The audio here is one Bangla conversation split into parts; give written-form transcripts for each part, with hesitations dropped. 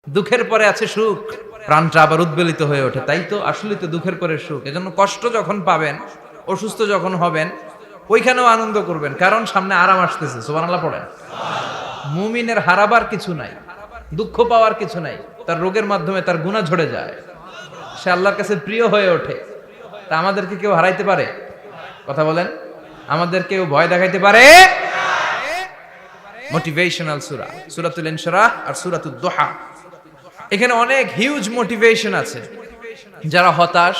দুঃখের পরে আছে সুখ, প্রাণটা আবার উদ্বেলিত হয়ে ওঠে। তাই তো, আসলে তো দুঃখের পরে সুখ। এজন্য কষ্ট যখন পাবেন, অসুস্থ যখন হবেন, ওইখানেও আনন্দ করবেন, কারণ সামনে আরাম আসতেছে। সুবহানাল্লাহ পড়েন। মুমিনের হারাবার কিছু নাই, দুঃখ পাওয়ার কিছু নাই। তার রোগের মাধ্যমে তার গুনাহ ঝরে যায়, সে আল্লাহর কাছে প্রিয় হয়ে ওঠে। তা আমাদেরকে কেউ হারাইতে পারে? কথা বলেন, আমাদের কেউ ভয় দেখাইতে পারে? মোটিভেশনাল সূরা, সূরাতুল ইনশিরাহ আর সূরাতুদ দুহা। এখানে অনেক হিউজ মোটিভেশন আছে। যারা হতাশ,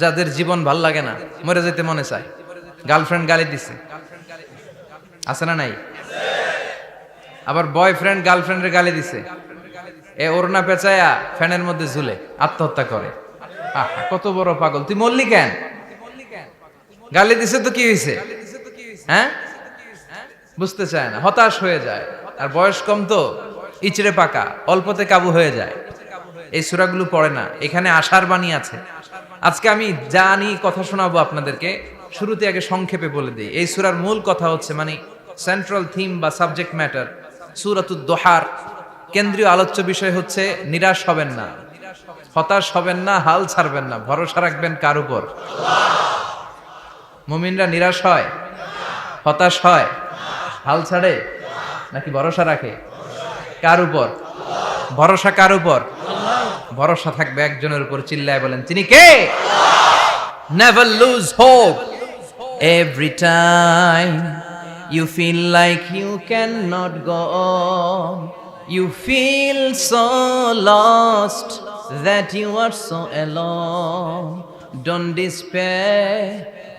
যাদের জীবন ভাল লাগে না, মরে যেতে মনে চায়, গার্লফ্রেন্ড গালি দিছে, আছে না নাই? আবার বয়ফ্রেন্ড গার্লফ্রেন্ডের গালি দিছে, এ ওড়না পেঁচায়া ফ্যানের মধ্যে ঝুলে আত্মহত্যা করে। কত বড় পাগল! তুই মরলি কেন? গালি দিছে তো কি হয়েছে? হ্যাঁ, বুঝতে চায় না, হতাশ হয়ে যায়। আর বয়স কম তো, ইচড়ে পাকা, অল্পতে কাবু হয়ে যায়। এই সূরাগুলো পড়ে না। এখানে আশার বাণী আছে। আজকে আমি জানি কথা শোনাবো আপনাদেরকে, শুরুতে আগে সংক্ষেপে বলে দিই। এই সূরার মূল কথা হচ্ছে, মানে সেন্ট্রাল থিম বা সাবজেক্ট ম্যাটার, সূরাতুদ দুহার কেন্দ্রীয় আলোচ্য বিষয় হচ্ছে নিরাশ হবেন না, হতাশ হবেন না, হাল ছাড়বেন না। ভরসা রাখবেন কার উপর? মুমিনরা নিরাশ হয়, হতাশ হয়, হাল ছাড়ে নাকি ভরসা রাখে? কার উপর ভরসা? কার উপর ভরসা থাকবে? একজনের উপর। চিল্লায় বলেন, তিনি কে? Never lose hope. Every time you feel like you cannot go on, you feel so lost that you are so alone, don't despair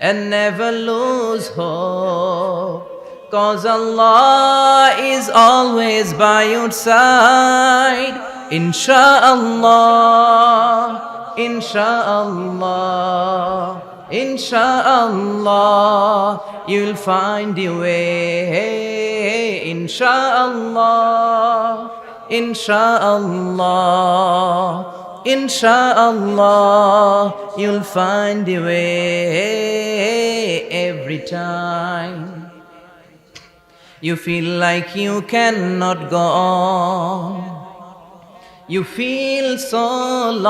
and never lose hope, 'cause Allah is always by your side. Insha'Allah, Insha'Allah, Insha'Allah, you'll find your way. Insha'Allah, Insha'Allah, Insha'Allah, you'll find your way. Every time you feel like you cannot go on, you feel so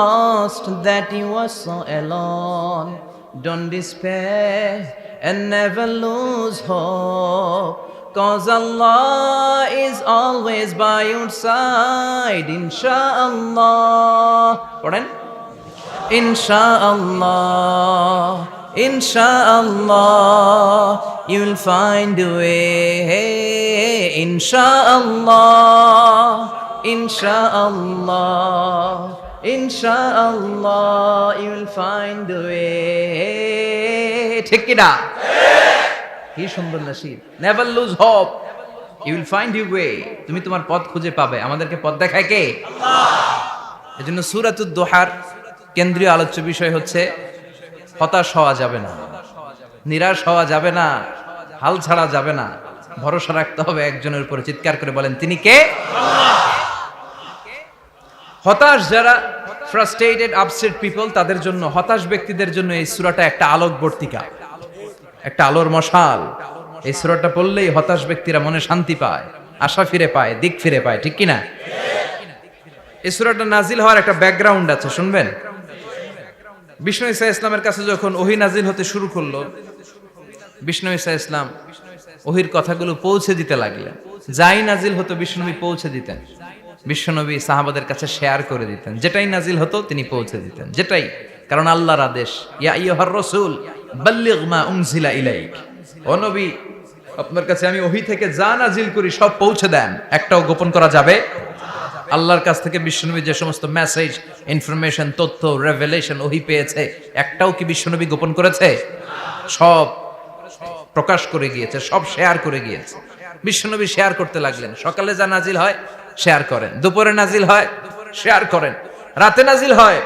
lost that you are so alone, don't despair and never lose hope, 'cause Allah is always by your side. Insha'Allah, পড়েন, Insha'Allah, Insha'Allah, you'll find a way. Insha'Allah, Insha'Allah, Insha'Allah, you'll find a way. ঠিক কি না? কি সুন্দর নাশিদ। Never lose hope, you will find your way. তুমি তোমার পথ খুঁজে পাবে। আমাদেরকে পথ দেখায় কে? আল্লাহ। এজন্য সূরাতুদ দুহার কেন্দ্রীয় আলোচ্য বিষয় হচ্ছে হতাশ হওয়া যাবে না, নিরাশ হওয়া যাবে না, হাল ছাড়া যাবে না। ভরসা রাখতে হবে একজনের উপরে। চিৎকার করে বলেন, তিনি কে? আল্লাহ। হতাশ যারা, ফ্রাস্ট্রেটেড, আপসেট পিপল, তাদের জন্য, হতাশ ব্যক্তিদের জন্য এই সূরাটা একটা আলোকবর্তিকা, একটা আলোর মশাল। এই সূরাটা পড়লেই হতাশ ব্যক্তিরা মনে শান্তি পায়, আশা ফিরে পায়, দিক ফিরে পায়। ঠিক কি না? এই সূরাটা নাজিল হওয়ার একটা ব্যাকগ্রাউন্ড আছে, শুনবেন। বিষ্ণু ঈসা ইসলামের কাছে যখন ওহী নাজিল হতে শুরু করলো, বিষ্ণু ঈসা ইসলাম ওহীর কথাগুলো পৌঁছে দিতে লাগলেন। যাই নাজিল হতো বিষ্ণুনবী পৌঁছে দিতেন। বিশ্বনবী সাহাবাদের কাছে শেয়ার করে দিতেন। যেটাই নাজিল হতো তিনি পৌঁছে দিতেন, যেটাই। কারণ আল্লাহর আদেশ, ইয়া আইয়ুহার রাসূল বাল্লিগ মা উনজিলা ইলাইক। ও নবী, আপনার কাছে আমি ওহী থেকে যা নাজিল করি সব পৌঁছে দেন, একটাও গোপন করা যাবে? আল্লাহর কাছ থেকে বিশ্বনবী যে সমস্ত মেসেজ, ইনফরমেশন, তথ্য, রেভেলেশন ওহী পেয়েছে, একটাও কি বিশ্বনবী গোপন করেছে? সব প্রকাশ করে গিয়েছে, সব শেয়ার করে গিয়েছে। বিশ্বনবী শেয়ার করতে লাগলেন। সকালে যা নাজিল হয় শেয়ার করেন, দুপুরে নাজিল হয় শেয়ার করেন, রাতে নাজিল হয়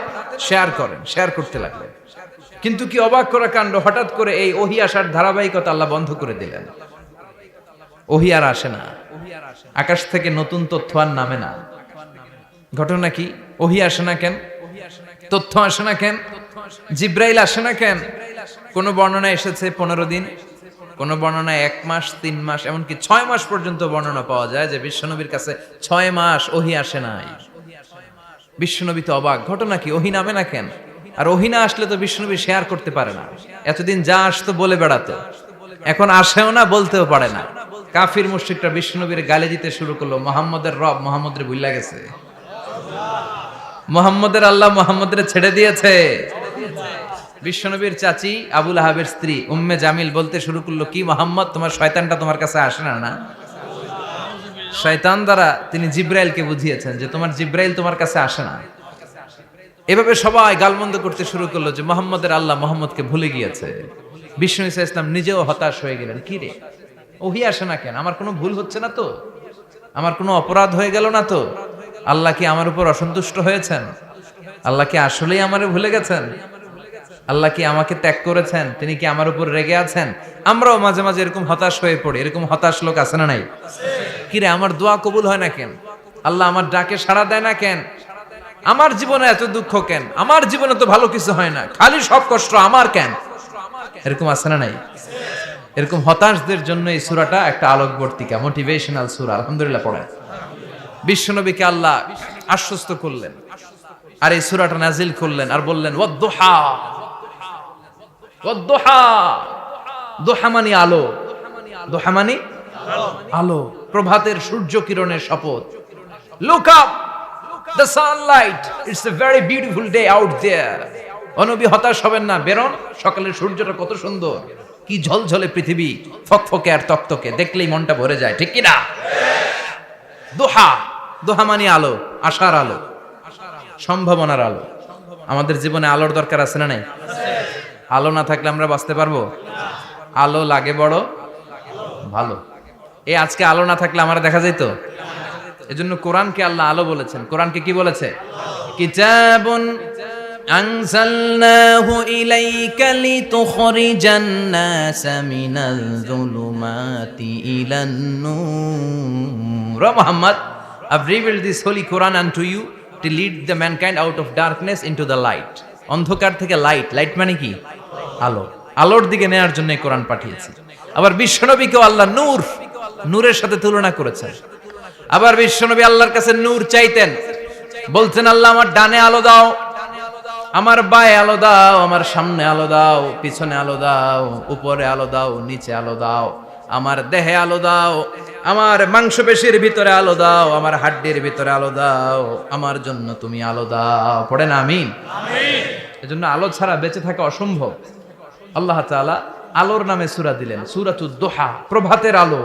শেয়ার করেন, শেয়ার করতে লাগলেন। কিন্তু কি অবাক করা কাণ্ড, হঠাৎ করে এই ওহী আসার ধারাবাহিকতা আল্লাহ বন্ধ করে দিলেন। ওহী আর আসে না, আকাশ থেকে নতুন তথ্য আর নামে না। ঘটনা কি? ওহী আসে না কেন? তথ্য আসে না কেন? জিব্রাইল আসে না কেন? কোন বর্ণনা এসেছে 15 দিন, কোন বর্ণনায় 1 মাস 3 মাস এমনকি 6 মাস পর্যন্ত বর্ণনা পাওয়া যায় যে বিশ্বনবীর কাছে 6 মাস ওহী আসে নাই। বিশ্বনবী তো অবাক, ঘটনা কি, ওহী নামে না কেন? আর ওহী না আসলে তো বিশ্বনবী শেয়ার করতে পারে না। এতদিন যা আসতো বলে বেড়াতো, এখন আসেও না, বলতেও পারে না। কাফির মুশরিকরা বিশ্বনবীর গালি দিতে শুরু করলো, মুহাম্মদের রব মুহাম্মদের ভুইলা গেছে, মুহাম্মদের আল্লাহ মুহাম্মদের ছেড়ে দিয়েছে। বিশ্বনবীর চাচি আবু লাহাবের স্ত্রী উম্মে জামিল বলতে শুরু করলো, কি মুহাম্মদ, তোমার শয়তানটা তোমার কাছে আসে না? না, শয়তান দ্বারা তিনি জিব্রাইলকে বুঝিয়েছেন যে তোমার জিব্রাইল তোমার কাছে আসে না। এভাবে সবাই গালমন্দ করতে শুরু করলো যে মুহাম্মদের আল্লাহ মুহাম্মদকে ভুলে গিয়েছে। বিষ্ণু ঈসা ইসলাম নিজেও হতাশ হয়ে গেলেন, কি রে ওহী আসে না কেন? আমার কোনো ভুল হচ্ছে না তো? আমার কোনো অপরাধ হয়ে গেল না তো? আল্লাহ কি আমার উপর অসন্তুষ্ট হয়েছেন? আল্লাহ কি আসলেই আমারে ভুলে গেছেন? আল্লাহ কি আমাকে ত্যাগ করেছেন? তিনি কি আমার উপর রেগে আছেন? আমরাও মাঝে মাঝে এরকম হতাশ হয়ে পড়ি। এরকম হতাশ লোক আছে না নাই? কিরে আমার দোয়া কবুল হয় না কেন? আল্লাহ আমার ডাকে সাড়া দেয় না কেন? আমার জীবনে এত দুঃখ কেন? আমার জীবনে তো ভালো কিছু হয় না, খালি সব কষ্ট আমার কেন? এরকম আছে না নাই? এরকম হতাশদের জন্য এই সূরাটা একটা আলোকবর্তিকা, মোটিভেশনাল সূরা। আলহামদুলিল্লাহ পড়েন। বিশ্বনবীকে আল্লাহ আশ্বস্ত করলেন আর এই সূরাটা নাজিল করলেন আর বললেন ওয়াদ-দুহা, ওয়াদ-দুহা। দুহা মানে আলো, দুহা মানে আলো, প্রভাতের সূর্য কিরণের শপথ। Look up, the sunlight, it's a very beautiful day out there. ও নবী হতাশ হবেন না, বেরোন, সকালের সূর্যটা কত সুন্দর, কি ঝলঝলে পৃথিবী, ফকফকে আর তকতকে, দেখলেই মনটা ভরে যায়, ঠিক কি না? দুহা, দুহা মানে আলো, আশার আলো, সম্ভাবনার আলো। আমাদের জীবনে আলোর দরকার আছে না নাই? আলো না থাকলে আমরা বাঁচতে পারবো? আলো লাগে বড় ভালো। এই আজকে আলো না থাকলে আমার দেখা যেত? এজন্য কোরআনকে আল্লাহ আলো বলেছেন। কোরআনকে কি বলেছে? কিতাবুন আনজালনাহু ইলাইকা লিতুখরিজান নাসা মিনাল যুলুমাতি ইলান নূর। Muhammad, I've revealed this holy Quran unto you to lead the mankind out of darkness into the light. অন্ধকার থেকে লাইট, লাইট মানে কি? আলো, আলোর দিকে নেয়ার জন্য কোরআন পাঠিয়েছি। আবার বিশ্বনবীকেও আল্লাহ নূর, নূরের সাথে তুলনা করেছেন। আবার বিশ্বনবী আল্লাহর কাছে নূর চাইতেন, বলতেন আল্লাহ আমার ডানে আলো দাও, আমার বায়ে আলো দাও, আমার সামনে আলো দাও, পিছনে আলো দাও, উপরে আলো দাও, নিচে আলো দাও, আমার দেহে আলো দাও, আমার মাংসপেশির ভিতরে আলো দাও, আমার হাড্ডির ভিতরে আলো দাও, আমার জন্য তুমি আলো দাও। পড়েন আমিন। এজন্য আলো ছাড়া বেঁচে থাকা অসম্ভব। আল্লাহ তাআলা আলোর নামে সূরা দিলেন, সূরাতুদ দুহা, প্রভাতের আলো,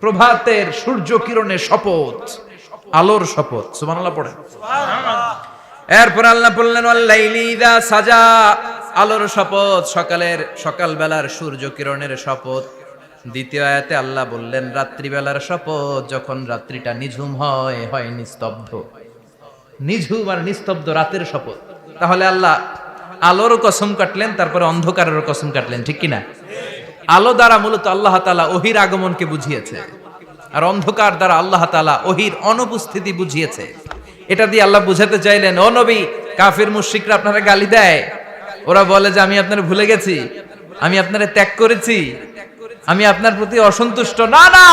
প্রভাতের সূর্য কিরণের শপথ, আলোর শপথ। সুবহানাল্লাহ পড়েন। এরপর আল্লাহ বললেন ওয়াল লাইলি ইযা সাজা, আলোর শপথ, সকালের সকালবেলার সূর্য কিরণের শপথ। দ্বিতীয় আয়াতে আল্লাহ বললেন রাত্রিবেলার শপথ, যখন রাত্রিটা নিঝুম হয়, হয় নিস্তব্ধ, নিঝুম আর নিস্তব্ধ রাতের শপথ। তাহলে আল্লাহ আলোর কসম কাটলেন, তারপরে অন্ধকারের কসম কাটলেন, ঠিক কিনা? আলো দ্বারা মূলত আল্লাহ তাআলা ওহীর আগমনকে বুঝিয়েছে, আর অন্ধকার দ্বারা আল্লাহ তাআলা ওহীর অনুপস্থিতি বুঝিয়েছে। এটা দিয়ে আল্লাহ বুঝাতে চাইলেন, ও নবী, কাফির মুশরিকরা আপনারা গালি দেয়, ওরা বলে যে আমি আপনারে ভুলে গেছি, আমি আপনারে ত্যাগ করেছি, আমি আপনার প্রতি অসন্তুষ্ট। না না,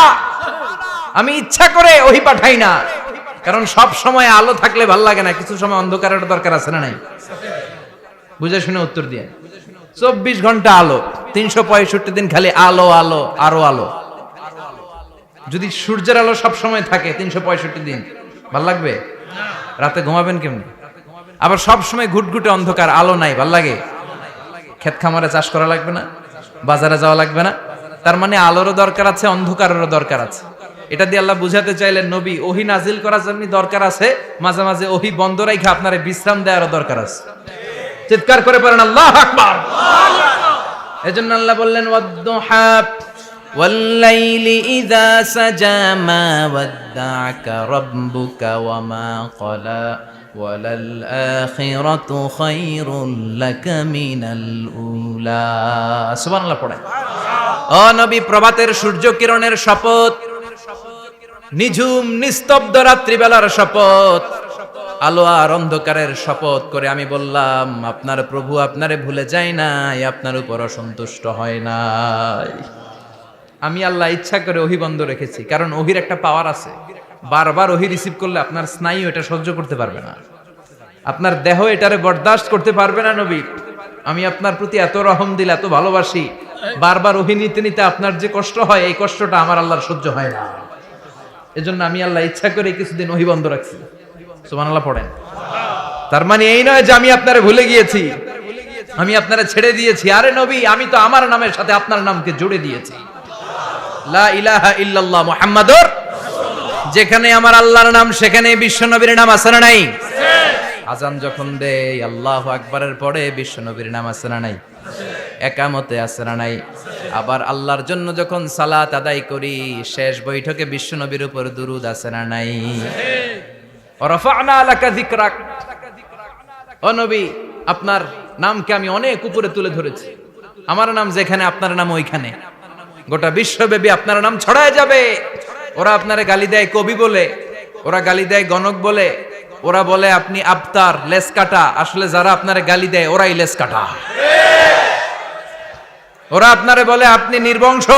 আমি ইচ্ছা করে ওহী পাঠাই না, কারণ সব সময় আলো থাকলে ভাল লাগে না, কিছু সময় অন্ধকারের দরকার আছে না নাই? বুঝে শুনে উত্তর দিয়ে। 24 ঘন্টা আলো, 365 দিন খালি আলো আলো আরো আলো। যদি সূর্যের আলো সব সময় থাকে 365 দিন, ভাল লাগবে? রাতে ঘুমাবেন কেমনে? আবার সব সময় ঘুটঘুটে অন্ধকার, আলো নাই, ভাল লাগে? ক্ষেত খামারে চাষ করা লাগবে না, বাজারে যাওয়া লাগবে না। তার মানে আলোরও দরকার আছে, অন্ধকারেরও দরকার আছে। এটা দিয়ে আল্লাহ বুঝাতে চাইলেন, নবী, ওহী নাজিল করার জন্য দরকার আছে, মাঝে মাঝে ওহী বন্ধ রাখা আপনারে বিশ্রাম দেওয়ারও দরকার আছে। চিৎকার করে পড়েন আল্লাহু আকবার। এজন্য আল্লাহ বললেন ওয়াদ-দুহা ওয়াল লাইলি ইযা সাজা মা ওয়াদ্দা'আকা রাব্বুকা ওয়া মা ক্বালা ওয়ালাল আখিরাতু খায়রুল লাকা মিনাল উলা। সুবহানাল্লাহ পড়েন। ও নবী, প্রভাতের সূর্য কিরণের শপথ, নিঝুম নিস্তব্ধ রাত্রিবেলার শপথ, আলো আর অন্ধকারের শপথ করে আমি বললাম, আপনার প্রভু আপনারে ভুলে যায় নাই, আপনার উপর অসন্তুষ্ট হয় নাই। আমি আল্লাহ ইচ্ছা করে ওহী বন্ধ রেখেছি, কারণ ওহির একটা পাওয়ার আছে। বারবার ওহী রিসিভ করলে আপনার স্নায়ু এটা সহ্য করতে পারবে না, আপনার দেহ এটারে বরদাস্ত করতে পারবে না। নবী, আমি আপনার প্রতি এত রহম দিল, এত ভালোবাসি, বারবার ওহী নিতে নিতে আপনার যে কষ্ট হয়, এই কষ্টটা আমার আল্লাহর সহ্য হয় না। এজন্য আমি আল্লাহ ইচ্ছা করে কিছুদিন ওহী বন্ধ রাখছি। সুবহানাল্লাহ পড়েন। তার মানে এই নয় যে আমি আপনারে ভুলে গিয়েছি, আমি আপনারে ছেড়ে দিয়েছি। আরে নবী, আমি তো আমার নামের সাথে আপনার নামকে জুড়ে দিয়েছি। লা ইলাহা ইল্লাল্লাহ মুহাম্মাদুর, যেখানে আমার আল্লাহর নাম সেখানে বিশ্ব নবীর নাম আছে না নাই? আজান যখন দেই আল্লাহু আকবারের পরে বিশ্ব নবীর নাম আছে না নাই? একামতে আছে না নাই? আবার আল্লাহর জন্য যখন সালাত আদায় করি, শেষ বৈঠকে বিশ্ব নবীর উপর দুরূদ আছে না নাই? রাফা'না লাকা যিকরাক, ও নবী, আপনার নামকে আমি অনেক উপরে তুলে ধরেছি। আমার নাম যেখানে আপনার নাম ওইখানে, গোটা বিশ্বব্যাপী আপনার নাম ছড়ায় যাবে। ওরা আপনারে গালি দেয় কবি বলে, ওরা গালি দেয় গণক বলে, ওরা বলে আপনি আবতার, লেস কাটা। আসলে যারা আপনারে গালি দেয় ওরাই লেস কাটা। ওরা আপনারে বলে আপনি নির্বংশ,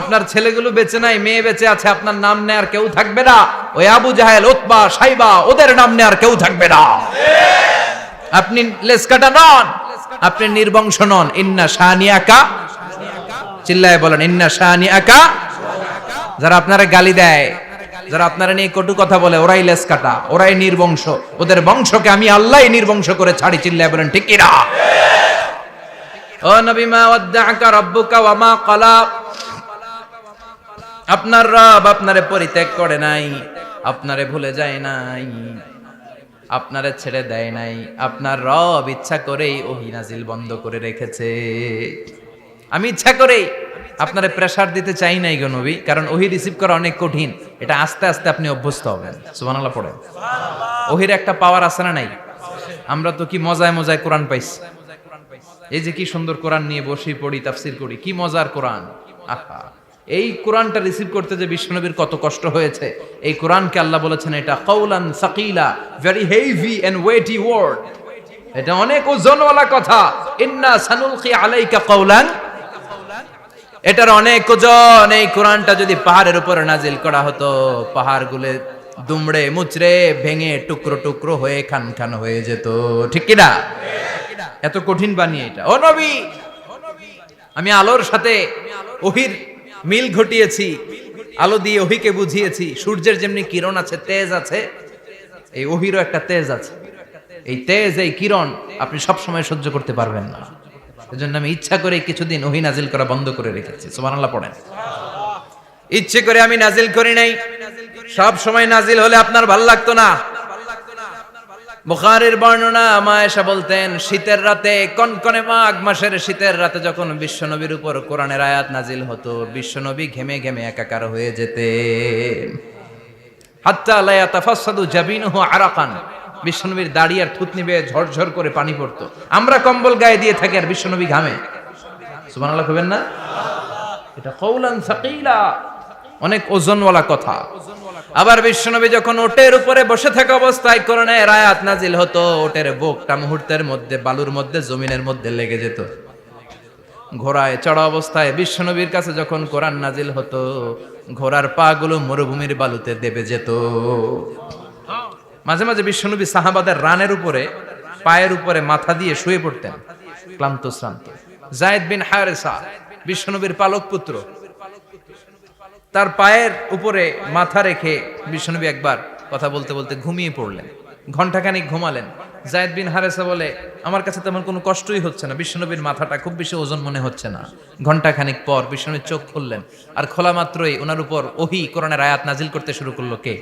আপনার ছেলেগুলো বেঁচে নাই, মেয়ে বেঁচে আছে, আপনার নাম নেয়ার কেউ থাকবে না। ওই আবু জাহেল, উতবা, সাইবা, ওদের নাম নেয়ার কেউ থাকবে না। আপনি লেস কাটা নন, আপনি নির্বংশ নন। ইন্না শানিয়াকা, চিল্লায় বলেন ইন্না শানিয়াকা। যারা আপনারা গালি দেয়, যারা আপনারা নিয়ে কটু কথা বলে, ওরাই লেস কাটা, ওরাই নির্বংশ। ওদের বংশকে আমি আল্লাহই নির্বংশ করে ছাড়ি। চিল্লায় বলেন ঠিক কি না? ও নবী, মা ওয়াদ্দাআকা রাব্বুকা ওয়া মা ক্বালা, আপনার রব আপনারে পরিত্যাগ করে নাই, আপনারে ভুলে যায় নাই, আপনারে ছেড়ে দেয় নাই। আপনার রব ইচ্ছা করেই ওহী নাজিল বন্ধ করে রেখেছে। আমি ইচ্ছা করেই আপনারে প্রেসার দিতে চাই নাই গো নবী, কারণ ওহী রিসিভ করা অনেক কঠিন। এটা আস্তে আস্তে আপনি অভ্যস্ত হবেন। সুবহানাল্লাহ পড়েন। ওহীর একটা পাওয়ার আছে না নাই? আমরা তো কি মজায় মজায় কোরআন পাইছি। এই যে কি সুন্দর কোরআন নিয়ে বসি, পড়ি, তাফসীর করি, কি মজার কোরআন। আহা, এই কোরআনটা রিসিভ করতে যে বিশ্বনবীর কত কষ্ট হয়েছে। এই কোরআনকে আল্লাহ বলেছেন এটা কাউলান সাকিলা, very heavy and weighty word, এটা অনেক ওজনওয়ালা কথা। ইন্না সানুলকি আলাইকা কাউলান, এটার অনেক ওজন। এই কোরআনটা যদি পাহাড়ের উপরে নাজিল করা হতো, পাহাড়গুলো দুমড়ে মুচড়ে ভেঙে টুকরো টুকরো হয়ে খান খান হয়ে যেত। ঠিক কি না? এত কঠিন বানিয়ে এটা। ও নবী, আমি আলোর সাথে ওহীর মিল ঘটিয়েছি, আলো দিয়ে ওহীকে বুঝিয়েছি। সূর্যের যেমনি কিরণ আছে, তেজ আছে, এই ওহীরও একটা তেজ আছে। এই তেজ, এই কিরণ আপনি সব সময় সহ্য করতে পারবেন না। এজন্য আমি ইচ্ছা করে কিছুদিন ওহী নাজিল করা বন্ধ করে রেখেছি। সুবহানাল্লাহ পড়েন। ইচ্ছে করে আমি নাজিল করি নাই। সব সময় নাজিল হলে আপনার ভালো লাগতো না। বুখারীর বর্ণনা, মা আয়েশা বলতেন, শীতের রাতে, কনকনে মাঘ মাসের শীতের রাতে যখন বিশ্বনবীর উপর কোরআনের আয়াত নাজিল হতো, বিশ্বনবী ঘেমে ঘেমে একাকার হয়ে যেতেন। হাত্তা লা ইয়াতাফাসসাদু জাবিনুহু আরাকান, বিশ্বনবীর দাড়ি আর থুতনি বেয়ে ঝরঝর করে পানি পড়তো। আমরা কম্বল গায়ে দিয়ে থাকি আর বিশ্বনবী ঘামে। সুবহানাল্লাহ কইবেন না? এটা কাউলান সাকিলা, অনেক ওজনওয়ালা কথা। আবার বিশ্বনবী যখন ওটের উপরে বসে থাকা অবস্থায় কোরআনের আয়াত নাজিল হতো, ওটের বুকটা মুহূর্তের মধ্যে বালুর মধ্যে, জমিনের মধ্যে লেগে যেত। ঘোড়ায় চড়া অবস্থায় বিশ্বনবীর কাছে যখন কোরআন নাজিল হতো, ঘোড়ার পা গুলো মরুভূমির বালুতে দেবে যেত। মাঝে মাঝে বিশ্বনবী সাহাবাদের রানের উপরে, পায়ের উপরে মাথা দিয়ে শুয়ে পড়তেন, ক্লান্ত শ্রান্ত। যায়েদ বিন হারেসা, বিশ্বনবীর পালক পুত্র, তার পায়ের উপরে মাথা রেখে বিশ্বনবী একবার কথা বলতে বলতে ঘুমিয়ে পড়লেন। ঘন্টাখানিক ঘুমালেন। যায়েদ বিন হারেসা বলে, আমার কাছে তেমন কোনো কষ্টই হচ্ছে না, বিশ্বনবীর মাথাটা খুব বেশি ওজন মনে হচ্ছে না। ঘন্টাখানিক পর বিশ্বনবীর চোখ খুললেন, আর খোলা মাত্রই ওনার উপর ওহী কোরআনের আয়াত নাজিল করতে শুরু করলো। কে?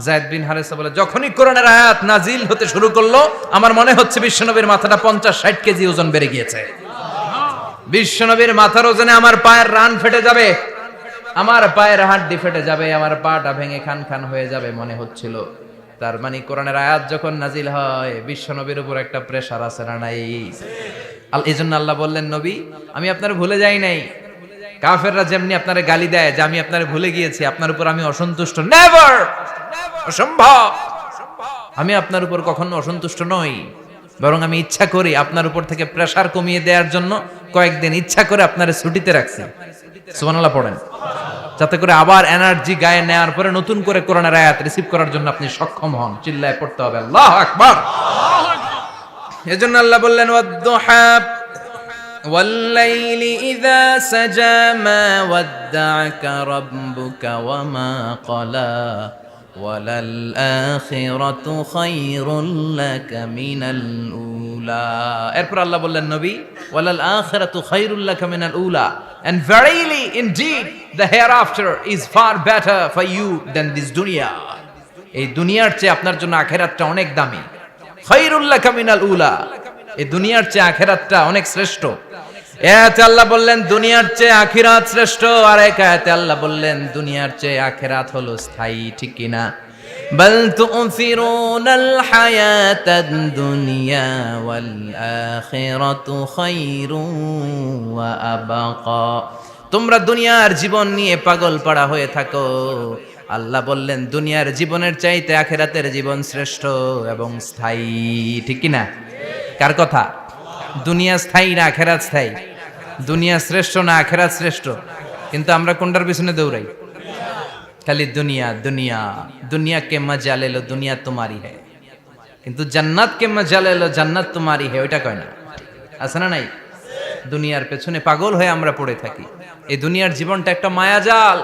যায়েদ বিন হারেসা বলে, যখনই কোরআনের আয়াত নাজিল হতে শুরু করলো, আমার মনে হচ্ছে বিশ্বনবীর মাথাটা 50-60 কেজি ওজন বেড়ে গিয়েছে। বিশ্বনবীর মাথার ওজনে আমার পায়ের রান ফেটে যাবে, আমার পায়ের হাড্ডি ফেটে যাবে, আমার পাটা ভেঙে খান খান হয়ে যাবে মনে হচ্ছিল। তার মানে কোরআনের আয়াত যখন নাজিল হয়, বিশ্বনবীর উপর একটা প্রেসার আছে না নাই? এই জন্য আল্লাহ বললেন, নবী, আমি আপনার ভুলে যাই নাই। কাফেররা যেমনি আপনারে গালি দেয় যে আমি আপনারে ভুলে গিয়েছি, আপনার উপর আমি অসন্তুষ্ট, নেভার, অসম্ভব। আমি আপনার উপর কখনো অসন্তুষ্ট নই, বরং আমি ইচ্ছা করি আপনার উপর থেকে প্রেসার কমিয়ে দেওয়ার জন্য কয়েকদিন ইচ্ছা করে আপনার ছুটিতে রাখছি। সুবহানাল্লাহ পড়েন, যাতে করে আবার এনার্জি গায়ে নেওয়ার পরে নতুন করে কোরআনের আয়াত রিসিভ করার জন্য আপনি সক্ষম হন। চিল্লায় পড়তে হবে আল্লাহু আকবার। এজন্য আল্লাহ বললেন ওয়াদ-দুহা ওয়াল-লাইলি ইযা সাজা মা ওয়াদ্দা'আকা রাব্বুকা ওয়া মা ক্বালা ওয়ালাল আখিরাতু খায়রুল লাকা মিনাল উলা। এরপর আল্লাহ বললেন নবী ওয়ালাল আখিরাতু খায়রুল লাকা মিনাল উলা, and verily indeed the hereafter is far better for you than this dunya. এই দুনিয়ার চেয়ে আপনার জন্য আখিরাতটা অনেক দামি। খায়রুল লাকা মিনাল উলা, এই দুনিয়ার চেয়ে আখিরাতটা অনেক শ্রেষ্ঠ। এতে আল্লাহ বললেন দুনিয়ার চেয়ে আখিরাত শ্রেষ্ঠ, আর এক আয়াতে আল্লাহ বললেন দুনিয়ার চেয়ে আখিরাত হলো স্থায়ী। ঠিক কি না? বাল তু'থিরুনাল হায়াতাদ দুনিয়া ওয়াল আখিরাতু খায়রুন ওয়া আবাকা। তোমরা দুনিয়ার জীবন নিয়ে পাগল পাড়া হয়ে থাকো, আল্লাহ বললেন দুনিয়ার জীবনের চাইতে আখিরাতের জীবন শ্রেষ্ঠ এবং স্থায়ী। ঠিক কি না? কার কথা? দুনিয়া স্থায়ী না আখিরাত স্থায়ী? দুনিয়া শ্রেষ্ঠ না আখিরাত শ্রেষ্ঠ? কিন্তু আমরা কোনটার পিছনে দৌড়াই? খালি দুনিয়া দুনিয়া। দুনিয়া কে মজা লে লো, দুনিয়া তোমারি হ্যায়, কিন্তু জান্নাত কে মজা লে লো, জান্নাত তোমারি হ্যায় ওইটা কয় না। আছে না নাই? দুনিয়ার পেছনে পাগল হয়ে আমরা পড়ে থাকি। এই দুনিয়ার জীবনটা একটা মায়াজাল,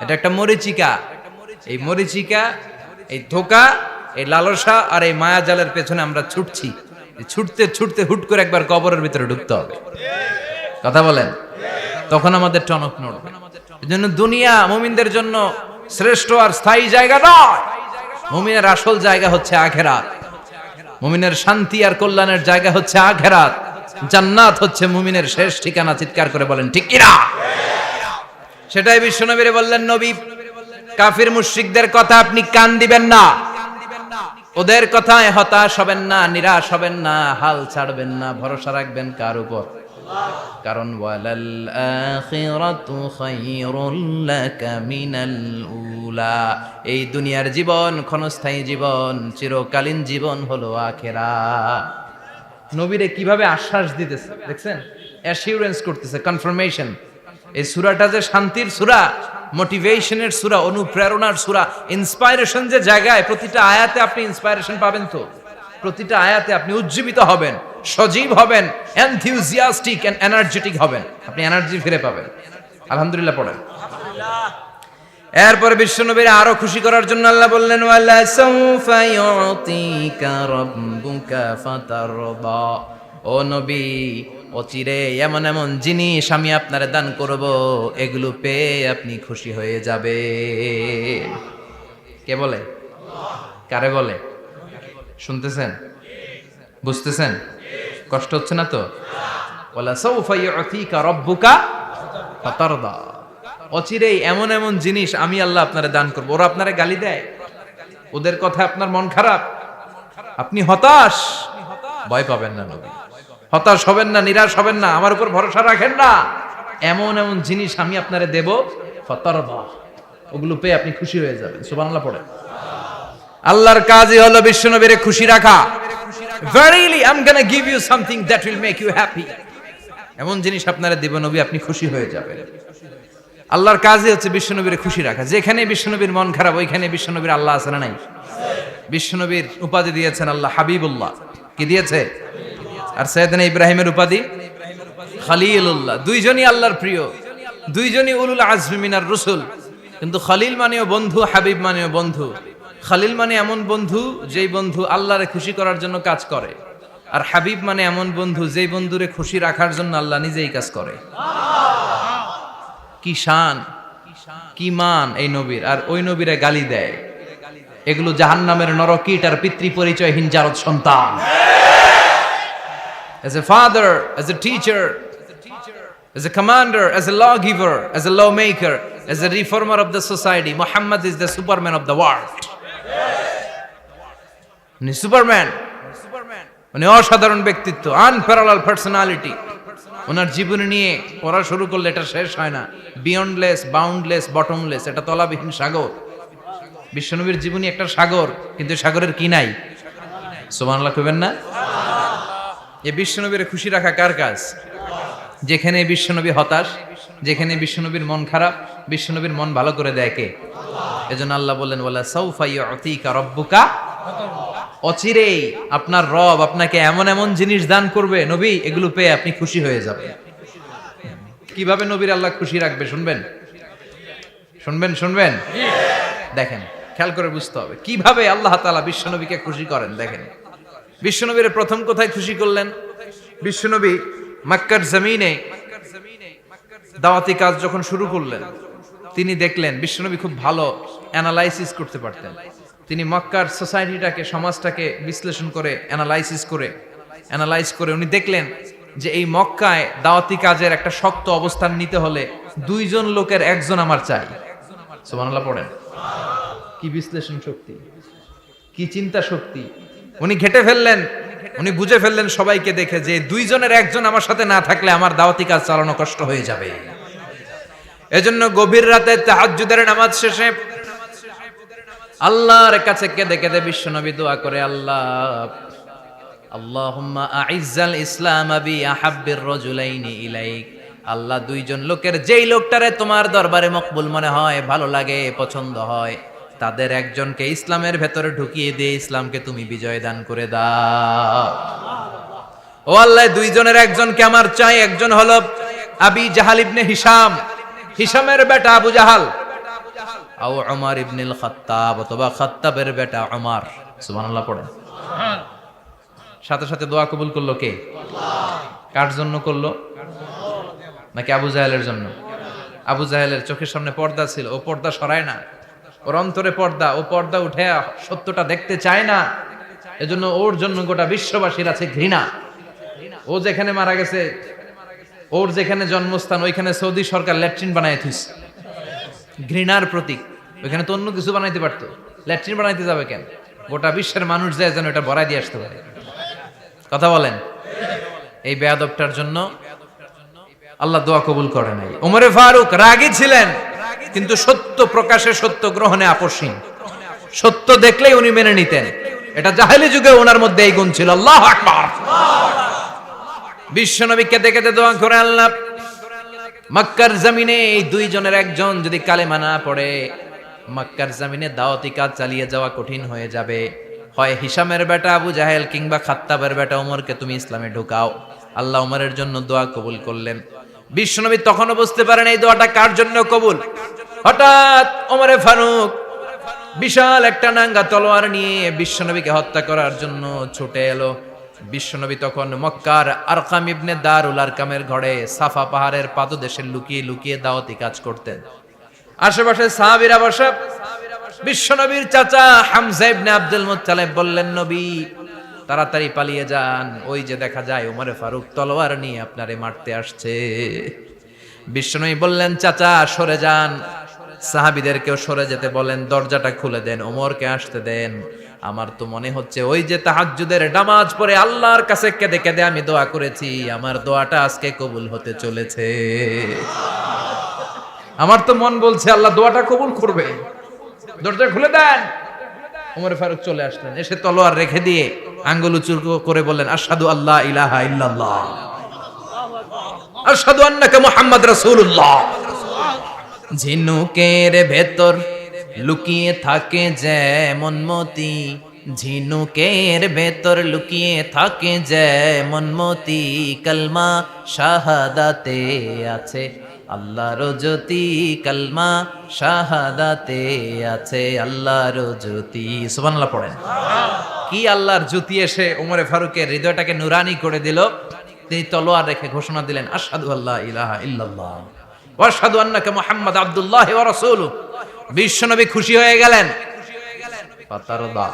এটা একটা মরিচিকা। এই মরিচিকা, এই ধোঁকা, এই লালসা আর এই মায়াজালের পেছনে আমরা ছুটছি। ছুটতে ছুটতে হুট করে একবার কবরের ভিতরে ঢুকতে হবে। কথা বলেন, তখন আমাদের টনক নড়বে। এজন্য দুনিয়া মুমিনদের জন্য শ্রেষ্ঠ আর স্থায়ী জায়গা নয়। মুমিনের আসল জায়গা হচ্ছে আখিরাত। মুমিনের শান্তি আর কল্যাণের জায়গা হচ্ছে আখিরাত। জান্নাত হচ্ছে মুমিনের শেষ ঠিকানা। চিৎকার করে বলেন ঠিক কিনা? সেটাই বিশ্বনবীরে বললেন নবী, কাফির মুশরিকদের কথা আপনি কান দিবেন না, ওদের কথায় হতাশ হবেন না, নিরাশ হবেন না, হাল ছাড়বেন না, ভরসা রাখবেন কার উপর? কারণ ওয়ালাল আখিরাতু খায়রুল লাকা মিনাল উলা, এই দুনিয়ার জীবন ক্ষণস্থায়ী জীবন, চিরকালীন জীবন হলো আখিরাত। নবীরে কিভাবে আশ্বাস দিতেছে দেখছেন? অ্যাসিউরেন্স করতেছে, কনফার্মেশন। এই সূরাটা যে শান্তির সূরা, মোটিভেশনের সূরা, অনুপ্রেরণার সূরা, ইন্সপাইরেশন যে জায়গায়, প্রতিটা আয়াতে আপনি ইন্সপাইরেশন পাবেন। তো প্রতিটা আয়াতে আপনি উজ্জীবিত হবেন, সজীব হবেন, এনথিউজিয়াস্টিক এন্ড এনার্জেটিক হবেন, আপনি এনার্জি ফিরে পাবেন। আলহামদুলিল্লাহ পড়েন। এরপরে বিশ্বনবীর আরো খুশি করার জন্য আল্লাহ বললেন ওয়ালা সাউফা ইউতিকা রাব্বুকা ফাতারদা। ও নবী, অচিরে এমন এমন জিনিস আমি আপনারে দান করব, এগুলো পেয়ে আপনি খুশি হয়ে যাবে। কে বলে? কারে বলে? শুনতেছেন? বুঝতেছেন? কষ্ট হচ্ছে না তো? ওয়ালা সাউফা ইউতিকা রাব্বুকা ফাতারদা। অচিরেই এমন এমন জিনিস আমি আল্লাহ আপনারে দান করব। ওরা আপনারে গালি দেয়, ওদের কথা আপনার মন খারাপ, আপনি হতাশ, ভয় পাবেন না নবী, হতাশ হবেন না, নিরাশ হবেন না, আমার উপর ভরসা রাখেন না। এমন এমন জিনিস আমি আপনারে দেব, ফাতারদা, ওগুলো পেয়ে আপনি খুশি হয়ে যাবেন। সুবহানাল্লাহ পড়ে। আল্লাহর কাজই হলো বিশ্বনবীরে খুশি রাখা। Verily I'm gonna give you something that will make you happy. এমন জিনিস আপনারা দেব নবী, আপনি খুশি হয়ে যাবেন। আল্লাহর কাজই হচ্ছে বিশ্বনবীরে খুশি রাখা। যেখানে বিশ্বনবীর মন খারাপ, ওইখানে বিশ্বনবীর আল্লাহ আছে না নাই? বিশ্বনবীর উপাধি দিয়েছেন আল্লাহ হাবিবুল্লাহ। কি দিয়েছে? আর সাইয়েদনা ইব্রাহিমের উপাধি খলিলুল্লাহ। দুইজনই আল্লাহর প্রিয়, দুইজনই উলুল আজমি মিনার রাসূল। কিন্তু খলিল মানেও বন্ধু, হাবিব মানেও বন্ধু। খলিল মানে এমন বন্ধু যেই বন্ধু আল্লাহরে খুশি করার জন্য কাজ করে, আর হাবিব মানে এমন বন্ধু যেই বন্ধুরে খুশি রাখার জন্য আল্লাহ নিজেই কাজ করে। কি শান, কি মান এই নবীর! আর ওই নবীরে গালি দেয়। এগুলো জাহান্নামের নরকীট আর পিতৃ পরিচয়হীন জারদ সন্তান। As a father, as a teacher, as a commander, as a lawgiver, as a lawmaker, as a reformer of the society, Muhammad is the Superman of the world. উনি সুপারম্যান, উনি অসাধারণ ব্যক্তিত্ব, আনপ্যারালাল পার্সোনালিটি। ওনার জীবনী নিয়ে পড়া শুরু করলে এটা শেষ হয় না। বিয়ন্ডলেস, বাউন্ডলেস, বটমলেস, এটা তলাবিহীন সাগর। বিশ্বনবীর জীবনী একটা সাগর, কিন্তু সাগরের কি নাই? সুবহানাল্লাহ কইবেন না? এই বিশ্বনবীর খুশি রাখা কার কাজ? যেখানে বিশ্বনবী হতাশ, যেখানে বিশ্বনবীর মন খারাপ, বিশ্বনবীর মন ভালো করে দেয় কে? এজন্য আল্লাহ বললেন ওয়ালা সাউফা ইউতিকা রাব্বুকা, অচিরেই আপনার রব আপনাকে এমন এমন জিনিস দান করবে নবী, এগুলো পেয়ে আপনি খুশি হয়ে যাবেন। কিভাবে নবীর আল্লাহ খুশি রাখবে শুনবেন? শুনবেন? দেখেন, খেয়াল করে বুঝতে হবে কিভাবে আল্লাহ তাআলা বিশ্বনবীকে খুশি করেন। দেখেন, বিশ্বনবীর প্রথম কোথায় খুশি করলেন? বিশ্বনবী মক্কার জমিনে দাওয়াতি কাজ যখন শুরু করলেন, তিনি দেখলেন বিশ্বনবী খুব ভালো অ্যানালাইসিস করতে পারতেন। তিনি মক্কার সোসাইটিটাকে, সমাজটাকে বিশ্লেষণ করে অ্যানালাইজ করে উনি দেখলেন যে এই মক্কায় দাওয়াতি কাজের একটা শক্ত অবস্থান নিতে হলে দুইজন লোকের একজন আমার চাই। সুবহানাল্লাহ পড়েন। কি বিশ্লেষণ শক্তি, কি চিন্তা শক্তি! উনি ঘেটে ফেললেন, উনি বুঝে ফেললেন সবাইকে দেখে যে দুইজনের একজন আমার সাথে না থাকলে আমার দাওয়াতি কাজ চালানো কষ্ট হয়ে যাবে। এজন্য গভীর রাতে তাহাজ্জুদের নামাজ শেষে আল্লাহর কাছে কেঁদে কেঁদে বিশ্বনবী দোয়া করে, আল্লাহুম্মা আইজ্জাল ইসলাম বি আহাব্বির রাজুলাইনি ইলাইক। আল্লাহ, দুইজন লোকের যেই লোকটারে তোমার দরবারে মকবুল মনে হয়, ভালো লাগে, পছন্দ হয়, তাদের একজনকে ইসলামের ভেতরে ঢুকিয়ে দিয়ে ইসলামকে তুমি বিজয় দান করে দাও। ও আল্লাহ, দুইজনের একজনকে আমার চাই। একজন হলো আবি জাহাল ইবনে হিশাম, হিশামের বেটা আবু জাহাল, আও উমর ইবনুল খাত্তাব, অথবা খাত্তাবের বেটা উমর। সুবহানাল্লাহ পড়েন। সাথে সাথে দোয়া কবুল করলো কে? কার জন্য করলো? নাকি আবু জাহেলের জন্য? আবু জাহেলের চোখের সামনে পর্দা ছিল, ও পর্দা সরায় না। ওর অন্তরে পর্দা, ও পর্দা উঠে সত্যটা দেখতে চায় না। এজন্য ওর জন্য গোটা বিশ্ববাসীর আছে ঘৃণা। ও যেখানে মারা গেছে, ওর যেখানে জন্মস্থান, ওইখানে সৌদি সরকার ল্যাট্রিন বানায় থুইছে, ঘৃণার প্রতীক। ওইখানে তো অন্য কিছু বানাইতে পারতো, ল্যাট্রিন বানাইতে যাবে কেন? গোটা বিশ্বের মানুষ যায় যেন এটা ভরাই দিয়ে আসতে পারে। কথা বলেন। এই বেয়াদবটার জন্য আল্লাহ দোয়া কবুল করে নাই। ওমরে ফারুক রাগী ছিলেন, কিন্তু সত্য প্রকাশে, সত্য গ্রহণে আপোষহীন। সত্য দেখলেই উনি মেনে নিতেন। এটা জাহেলি যুগে ওনার মধ্যে এই গুণ ছিল। আল্লাহু আকবার। বিশ্বনবী কেঁদে কেঁদে দোয়া করে, আল্লাহ, মক্কার জমিনে এই দুইজনের একজন যদি কালেমা না পড়ে, মক্কার জমিনে দাওয়াতি কাজ চালিয়ে যাওয়া কঠিন হয়ে যাবে। হয় হিশামের বেটা আবু জাহেল কিংবা খাত্তাবের বেটা ওমরকে তুমি ইসলামে ঢুকাও। আল্লাহ ওমরের জন্য দোয়া কবুল করলেন। বিশ্বনবী তখনও বুঝতে পারেন এই দোয়াটা কার জন্য কবুল। হঠাৎ ওমরে ফারুক বিশাল একটা নাঙ্গা তলোয়ার নিয়ে বিশ্বনবীকে হত্যা করার জন্য ছুটে এলো। বিশ্বনবী তখন মক্কার আরকাম ইবনে দারুল আরকামের ঘরে সাফা পাহাড়ের পাদদেশে লুকিয়ে লুকিয়ে দাওয়াতি কাজ করতেন। আশেপাশে সাহাবীরা বসা। বিশ্বনবীর চাচা হামজা ইবনে আব্দুল মুত্তালিব বললেন, নবী তাড়াতাড়ি পালিয়ে যান, ওই যে দেখা যায় ওমরে ফারুক তলোয়ার নিয়ে আপনারে মারতে আসছে। বিশ্বনবী বললেন, চাচা সরে যান, সাহাবীদেরকেও সরে যেতে বলেন, দরজাটা খুলে দেন, ওমরকে আসতে দেন। আমার তো মনে হচ্ছে ওই যে তাহাজ্জুদের নামাজ পড়ে আল্লাহর কাছে কেঁদে কেঁদে আমি দোয়া করেছি, আমার দোয়াটা আজকে কবুল হতে চলেছে। আমার তো মন বলছে আল্লাহ দোয়াটা কবুল করবে। দরজা খুলে দেন। ওমর ফারুক চলে আসলেন, এসে তলোয়ার রেখে দিয়ে আঙ্গুল উঁচু করে বললেন, আশহাদু আল্লা ইলাহা ইল্লাল্লাহ, আশহাদু আন্নাকা মুহাম্মদ রাসূলুল্লাহ। ঝিনুকের ভেতর লুকিয়ে থাকে যেমন মতি, ঝিনুকের ভেতর লুকিয়ে থাকে যেমন মতি, কালমা শাহাদাতে আছে আল্লাহর জ্যোতি, কালমা শাহাদাতে আছে আল্লাহর জ্যোতি। সুবহানাল্লাহ পড়েন। কি আল্লাহর জ্যোতি এসে ওমরে ফারুকের হৃদয়টাকে নুরানি করে দিল। তিনি তলোয়ার রেখে ঘোষণা দিলেন, আশহাদু আল্লা ইলাহা ইল্লাল্লাহ ওয়া আশহাদু আন্নাকা মুহাম্মাদ আবদুল্লাহি ওয়া রাসূলুহু। বিশ্বনবী খুশি হয়ে গেলেন। ফাতারদা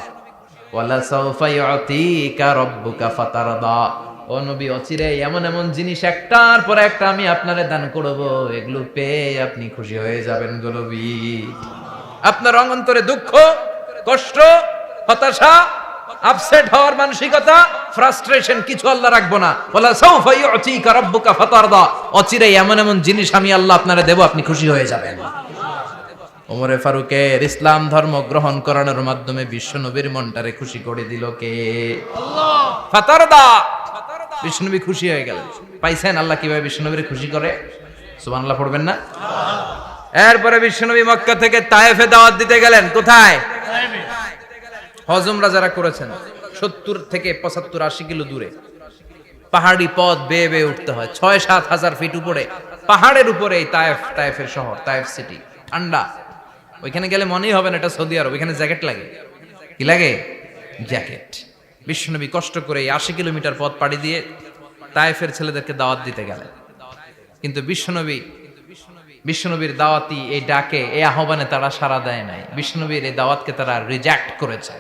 ওয়ালা সাউফা ইউতিকা রাব্বুকা ফাতারদা। ও নবী, অচিরে এমন এমন জিনিস একটার পর একটা আমি আপনারে দান করব, এগুলো পেয়ে আপনি খুশি হয়ে যাবেন গো নবী। আপনার অন্তরে দুঃখ, কষ্ট, হতাশা, আপসেট হওয়ার মানসিকতা, ফ্রাস্ট্রেশন কিছু আল্লাহ রাখবো না। ওয়ালা সাউফা ইউতিকা রাব্বুকা ফাতারদা। অচিরে এমন এমন জিনিস আমি আল্লাহ আপনারে দেব, আপনি খুশি হয়ে যাবেন। ওমরে ফারুকের ইসলাম ধর্ম গ্রহণ করানোর মাধ্যমে বিশ্বনবীর মনটারে খুশি করে দিল কে? আল্লাহ। ফাতারদা, বিশ্বনবী খুশি হয়ে গেলেন। পাইছেন আল্লাহ কিভাবে বিশ্বনবীরে খুশি করে? সুবহানাল্লাহ পড়বেন না? এরপরে বিশ্বনবী মক্কা থেকে তায়েফে দাওয়াত দিতে গেলেন। কোথায়? হজ উমরা যারা করেছেন 70 থেকে 75 80 কিলো দূরে পাহাড়ি পথ বেয়ে বেয়ে উঠতে হয়, 6-7 হাজার ফিট উপরে পাহাড়ের উপরে এই তায়েফের শহর, তায়েফ সিটি। ঠান্ডা, ওইখানে গেলে মনেই হবে না এটা সৌদি আরব। ওইখানে জ্যাকেট লাগে। কি লাগে? জ্যাকেট। বিশ্বনবী কষ্ট করে 80 কিলোমিটার পথ পাড়ি দিয়ে তায়েফের ছেলেদেরকে দাওয়াত দিতে গেলেন। কিন্তু বিশ্বনবীর দাওয়াতি এই ডাকে, এই আহ্বানে তারা সাড়া দেয় নাই। বিশ্বনবীর এই দাওয়াতকে তারা রিজেক্ট করেছে,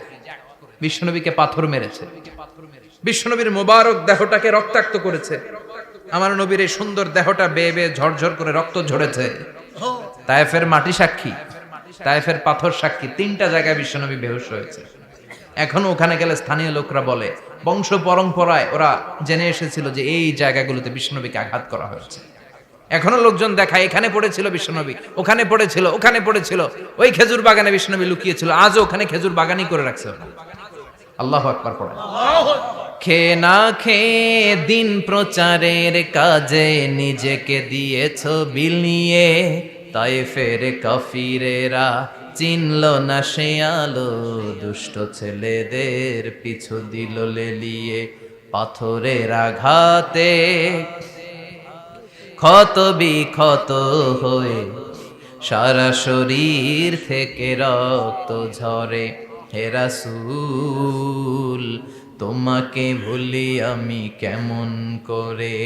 বিশ্বনবীকে পাথর মেরেছে, বিশ্বনবীর মোবারক দেহটাকে রক্তাক্ত করেছে। আমার নবীর এই সুন্দর দেহটা বেয়ে বেয়ে ঝরঝর করে রক্ত ঝরেছে। তায়েফের মাটি সাক্ষী, তায়েফের পাথর সাক্ষী। 3টা জায়গায় বিশ্বনবী বেহুশ হয়েছে। এখনো ওখানে গেলে স্থানীয় লোকরা বলে, বংশ পরম্পরায় ওরা জেনে এসেছিল যে এই জায়গাগুলোতে বিশ্বনবীকে আঘাত করা হয়েছে। এখনো লোকজন দেখায় এখানে পড়েছিল বিশ্বনবী, ওখানে পড়েছিল, ওখানে পড়েছিল, ওই খেজুর বাগানে বিশ্বনবী লুকিয়েছিল, আজও ওখানে খেজুর বাগানই করে রাখছে। আল্লাহু আকবার পড়েন। খেয়ে না খেয়ে দিন প্রচারের কাজে নিজেকে দিয়েছ বিলিয়ে, তায়েফের কাফিরেরা চিনল না সে আলো, দুষ্ট ছেলেদের পিছু দিল লেলিয়ে। পাথরের আঘাতে ক্ষত বিক্ষত হয়ে সারা শরীর থেকে রক্ত ঝরে। হে রাসূল তোমাকে ভুলি আমি কেমন করে,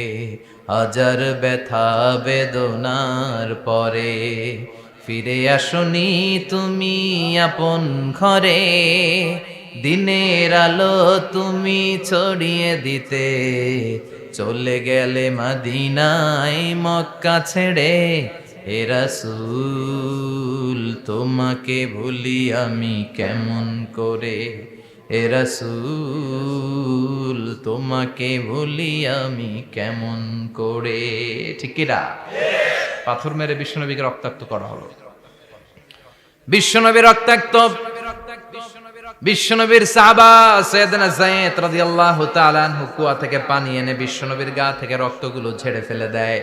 হাজার ব্যথা বেদনার পরে ফিরে আসনি তুমি আপন ঘরে। দিনের আলো তুমি ছড়িয়ে দিতে, চলে গেলে মদিনায় মক্কা ছেড়ে। হে রাসূল তোমাকে ভুলি আমি কেমন করে, হে রাসূল তোমাকে ভুলি আমি কেমন করে। ঠিক কি না? পাথর মেরে বিশ্বনবীকে রক্তাক্ত করা হলো। বিশ্বনবী রক্তাক্ত। বিশ্বনবীর সাহাবা সাইয়েদনা যায়েদ রাদিয়াল্লাহু তাআলা আনহু কুয়া থেকে পানি এনে বিশ্বনবীর গা থেকে রক্তগুলো ঝেড়ে ফেলে দেয়।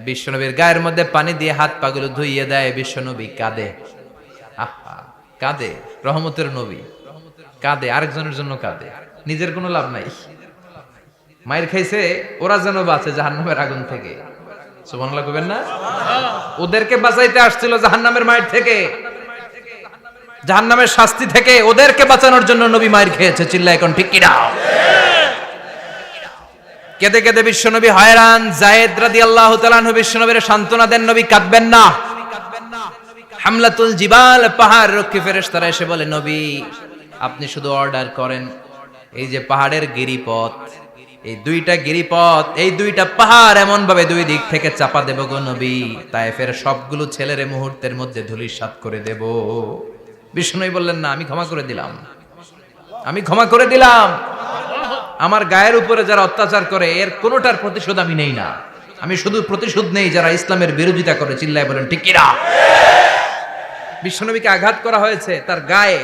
বিশ্বনবীর গায়ের মধ্যে পানি দিয়ে হাত পাগুলো ধুইয়ে দেয়। বিশ্বনবী কাঁদে, আহা কাঁদে। রহমতের নবী কাঁদে, আরেকজনের জন্য কাঁদে, নিজের কোনো লাভ নাই। মায়ের খাইছে, ওরা যেন বাঁচে জাহান্নামের আগুন থেকে। সুবহানাল্লাহ কইবেন না? ওদেরকে বাঁচাইতে আসছিল জাহান্নামের মায়ের থেকে, জাহান্নামের শাস্তি থেকে। ওদেরকে বাঁচানোর জন্য নবী মায়ের খেয়েছে। চিল্লায় এখন ঠিক কি না? কেঁদে কেঁদে বিশ্বনবী হয়রান। যায়েদ রাদিয়াল্লাহু তাআলা আনহু বিশ্বনবীর সান্ত্বনা দেন, নবী কাঁদবেন না। হামলাতুল জিবাল, পাহাড় রক্ষী ফেরেশতারা এসে বলে, নবী আপনি শুধু অর্ডার করেন, এই যে পাহাড়ের গিরিপথ, এই 2টা গিরিপথ, এই 2টা পাহাড় এমন ভাবে 2 দিক থেকে চাপা দেব গো নবী, তায়েফের সবগুলো ছেলেরে মুহূর্তের মধ্যে ধূলিসাৎ করে দেব। বিষ্ণুই বললেন, না আমি ক্ষমা করে দিলাম, আমি ক্ষমা করে দিলাম। আমার গায়ের উপরে যারা অত্যাচার করে এর কোনোটার প্রতিশোধ আমি নেই না। আমি শুধু প্রতিশোধ নেই যারা ইসলামের বিরোধিতা করে। চিল্লায় বলেন ঠিক কি না? বিশ্বনবীকে আঘাত করা হয়েছে, তার গায়ে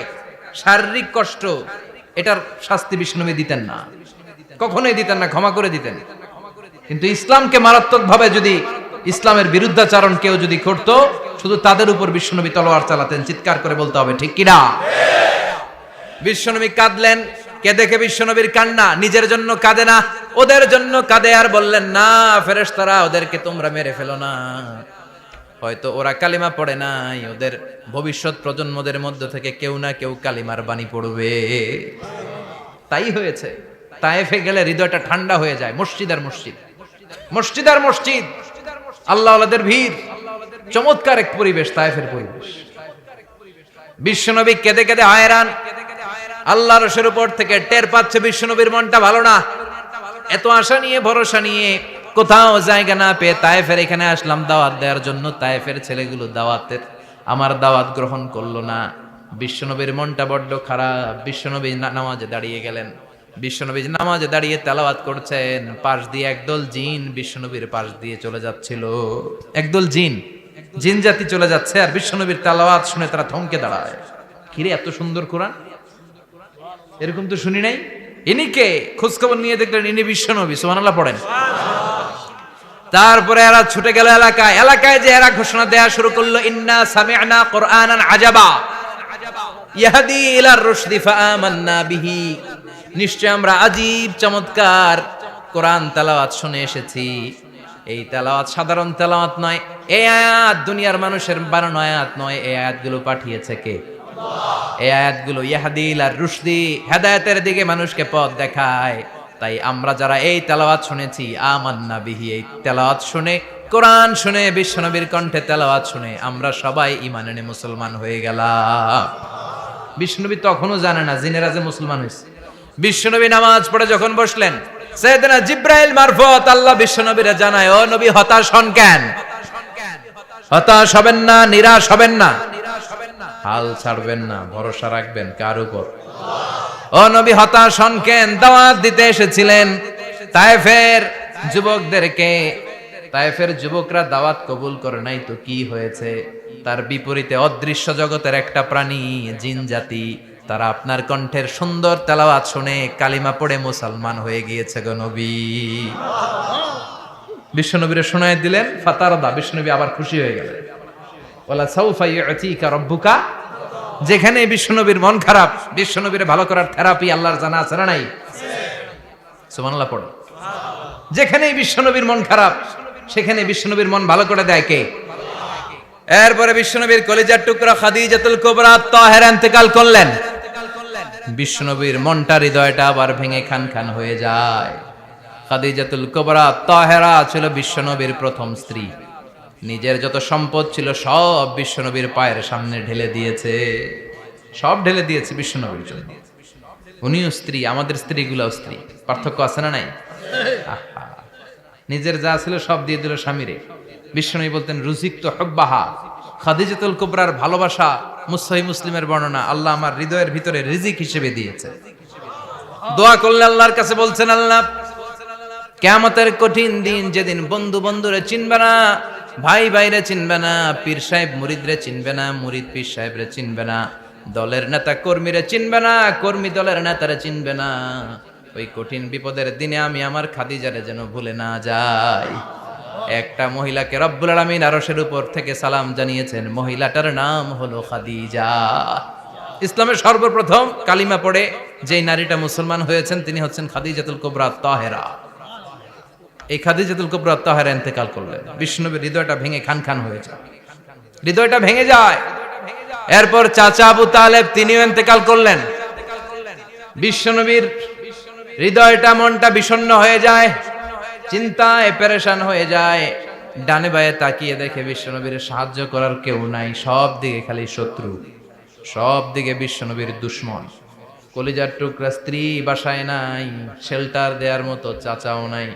শারীরিক কষ্ট, এটার শাস্তি বিশ্বনবী দিতেন না, কখনোই দিতেন না, ক্ষমা করে দিতেন। কিন্তু ইসলামকে মারাত্মকভাবে যদি ইসলামের বিরুদ্ধাচরণ কেউ যদি করতো, শুধু তাদের উপর বিশ্বনবী তলোয়ার চালাতেন। চিৎকার করে বলতে হবে ঠিক কি না? বিশ্বনবী কাঁদলেন। কে দেখে বিশ্বনবীর কান্না, নিজের জন্য কাঁদে না, ওদের জন্য কাঁদে। আর বললেন, না ফেরেশতারা ওদেরকে তোমরা মেরে ফেলো না, হয়তো ওরা কালিমা পড়ে নাই, ওদের ভবিষ্যৎ প্রজন্মদের মধ্য থেকে কেউ না কেউ কালিমার বাণী পড়বে। তাই হয়েছে। তায়েফে গেলে হৃদয়টা ঠান্ডা হয়ে যায়। মসজিদ আর মসজিদ, মসজিদ আর মসজিদ, আল্লাহ ওয়ালাদের ভিড়, চমৎকার এক পরিবেশ তায়েফের পরিবেশ। বিশ্বনবী কেঁদে কেঁদে হয়রান। আল্লাহর রসের উপর থেকে টের পাচ্ছে বিশ্বনবীর মনটা ভালো না। এত আশা নিয়ে ভরসা নিয়ে কোথাও জায়গা না পেয়ে তায়েফের এখানে আসলাম দাওয়াত দেওয়ার জন্য। তায়েফের ছেলেগুলো দাওয়াতের আমার দাওয়াত গ্রহণ করলো না। বিশ্বনবীর মনটা বড্ড খারাপ। বিশ্বনবী নামাজে দাঁড়িয়ে গেলেন। বিশ্বনবী নামাজে দাঁড়িয়ে তেলাওয়াত করছেন, পাশ দিয়ে একদল জিন বিশ্বনবীর পাশ দিয়ে চলে যাচ্ছিল। একদল জিন জিন জাতি চলে যাচ্ছে আর বিশ্বনবীর তেলাওয়াত শুনে তারা থমকে দাঁড়ায়, কিরে এত সুন্দর কোরআন, এরকম তো শুনি নাই। ইনি কে? খোঁজখবর নিয়ে দেখলেন ইনি বিশ্বনবী। সুবহানাল্লাহ পড়েন। তারপরে এরা ছুটে গেল এলাকায়। এলাকায় যে এরা ঘোষণা দেয়া শুরু করলো, ইন্না সামি'না কুরআনান আজাবা ইয়াহদি ইলার রুশদি ফাআমান্না বিহি, নিশ্চয় আমরা আজীব চমৎকার কোরআন তেলাওয়াত শুনে এসেছি। এই তেলাওয়াত সাধারণ তেলাওয়াত নয়, এই আয়াত দুনিয়ার মানুষের বানানো আয়াত নয়, এই আয়াতগুলো পাঠিয়েছে কে? এই আয়াতগুলো ইয়াহদি ইলার রুশদি, হেদায়েতের দিকে মানুষকে পথ দেখায়। তাই আমরা যারা এই তেলাওয়াত শুনেছি, আমান্না বিহি, এই তেলাওয়াত শুনে, কোরআন শুনে, বিশ্বনবীর কণ্ঠে তেলাওয়াত শুনে আমরা সবাই ঈমান এনে মুসলমান হয়ে গেলাম। বিশ্বনবী তখনও জানে না জিনেরা যে মুসলমান হয়েছে। বিশ্বনবী নামাজ পড়ে যখন বসলেন, সাইয়েদনা জিব্রাইল মারফত আল্লাহ বিশ্বনবীরে জানায়, ও নবী হতাশ হন কেন? হতাশ হবেন না, নিরাশ হবেন না, হাল ছাড়বেন না, ভরসা রাখবেন কার উপর? ও নবী হতাশ হন কেন? দাওয়াত দিতে এসেছিলেন তায়েফের যুবকদেরকে, তায়েফের যুবকরা দাওয়াত কবুল করে নাই তো কি হয়েছে? তার বিপরীতে অদৃশ্য জগতের একটা প্রাণী জিন জাতি, তারা আপনার কণ্ঠের সুন্দর তেলাওয়াত শুনে কালিমা পড়ে মুসলমান হয়ে গিয়েছে গো নবী। বিশ্বনবীরে শোনায় দিলেন, ফাতারদা, বিশ্বনবী আবার খুশি হয়ে গেলেন। ওয়ালা সাউফা ইউতিকা রাব্বুকা, যেখানে বিশ্বনবীর মন খারাপ, বিশ্বনবীরে ভালো করার থেরাপি আল্লাহর জানা আছে না নাই? সুবহানাল্লাহ পড়ো। যেখানে বিশ্বনবীর মন খারাপ, সেখানে বিশ্বনবীর মন ভালো করে দেয় কে? এরপরে বিশ্বনবীর কলিজার টুকরা খাদিজাতুল কুবরা তাহেরা ইন্তেকাল করলেন। বিশ্বনবীর মনটা, হৃদয়টা আবার ভেঙে খান খান হয়ে যায়। খাদিজাতুল কুবরা তাহেরা ছিল বিশ্বনবীর প্রথম স্ত্রী। নিজের যত সম্পদ ছিল সব বিশ্বনবীর পায়ের সামনে ঢেলে দিয়েছে, সব ঢেলে দিয়েছে বিশ্বনবীর জন্য। উনিও স্ত্রী, আমাদের স্ত্রীগুলাও স্ত্রী, পার্থক্য আছে না নাই? আহা, নিজের যা ছিল সব দিয়ে দিল স্বামীরে। বিশ্বনবী বলতেন, রুজিকতু হুব্বাহা, খাদিজাতুল কুবরার ভালোবাসা সহিহ মুসলিমের বর্ণনা, আল্লাহ আমার হৃদয়ের ভিতরে রিজিক হিসেবে দিয়েছে। দোয়া করলে আল্লাহর কাছে বলছেন, আল্লাহ কিয়ামতের কঠিন দিন, যেদিন বন্ধু বন্ধুরে চিনবে না, ভাই ভাইরে চিনবে না, পীর সাহেব মুরিদরে চিনবে না, মুরিদ পীর সাহেবরে চিনবে না, দলের নেতা কর্মীরে চিনবে না, কর্মী দলের নেতারে চিনবে না, ওই কঠিন বিপদের দিনে আমি আমার খাদিজারে যেন ভুলে না যাই। একটা মহিলাকে রব্বুল আলামিন আরশের উপর থেকে সালাম জানিয়েছেন, মহিলাটার নাম হলো খাদিজা। ইসলামের সর্বপ্রথম কালিমা পড়ে যেই নারীটা মুসলমান হয়েছেন তিনি হচ্ছেন খাদিজাতুল কুবরা তাহেরা। এই খাদিজাতুল কুবরা তাহেরা ইন্তেকাল করলেন। বিশ্বনবীর হৃদয়টা ভেঙে খান খান হয়ে যায়, হৃদয়টা ভেঙে যায়। এরপর চাচা আবু তালেব তিনিও ইন্তেকাল করলেন। বিশ্বনবীর হৃদয়টা, মনটা বিষণ্ণ হয়ে যায়, চিন্তায় পেরেশান হয়ে যায়। ডানে বায়ে তাকিয়ে দেখে বিশ্বনবীর সাহায্য করার কেউ নাই, সব দিকে খালি শত্রু, সব দিকে বিশ্বনবীর দুশ্মন। কলিজার টুকরা স্ত্রী বাসায় নাই, শেল্টার দেওয়ার মতো চাচাও নাই।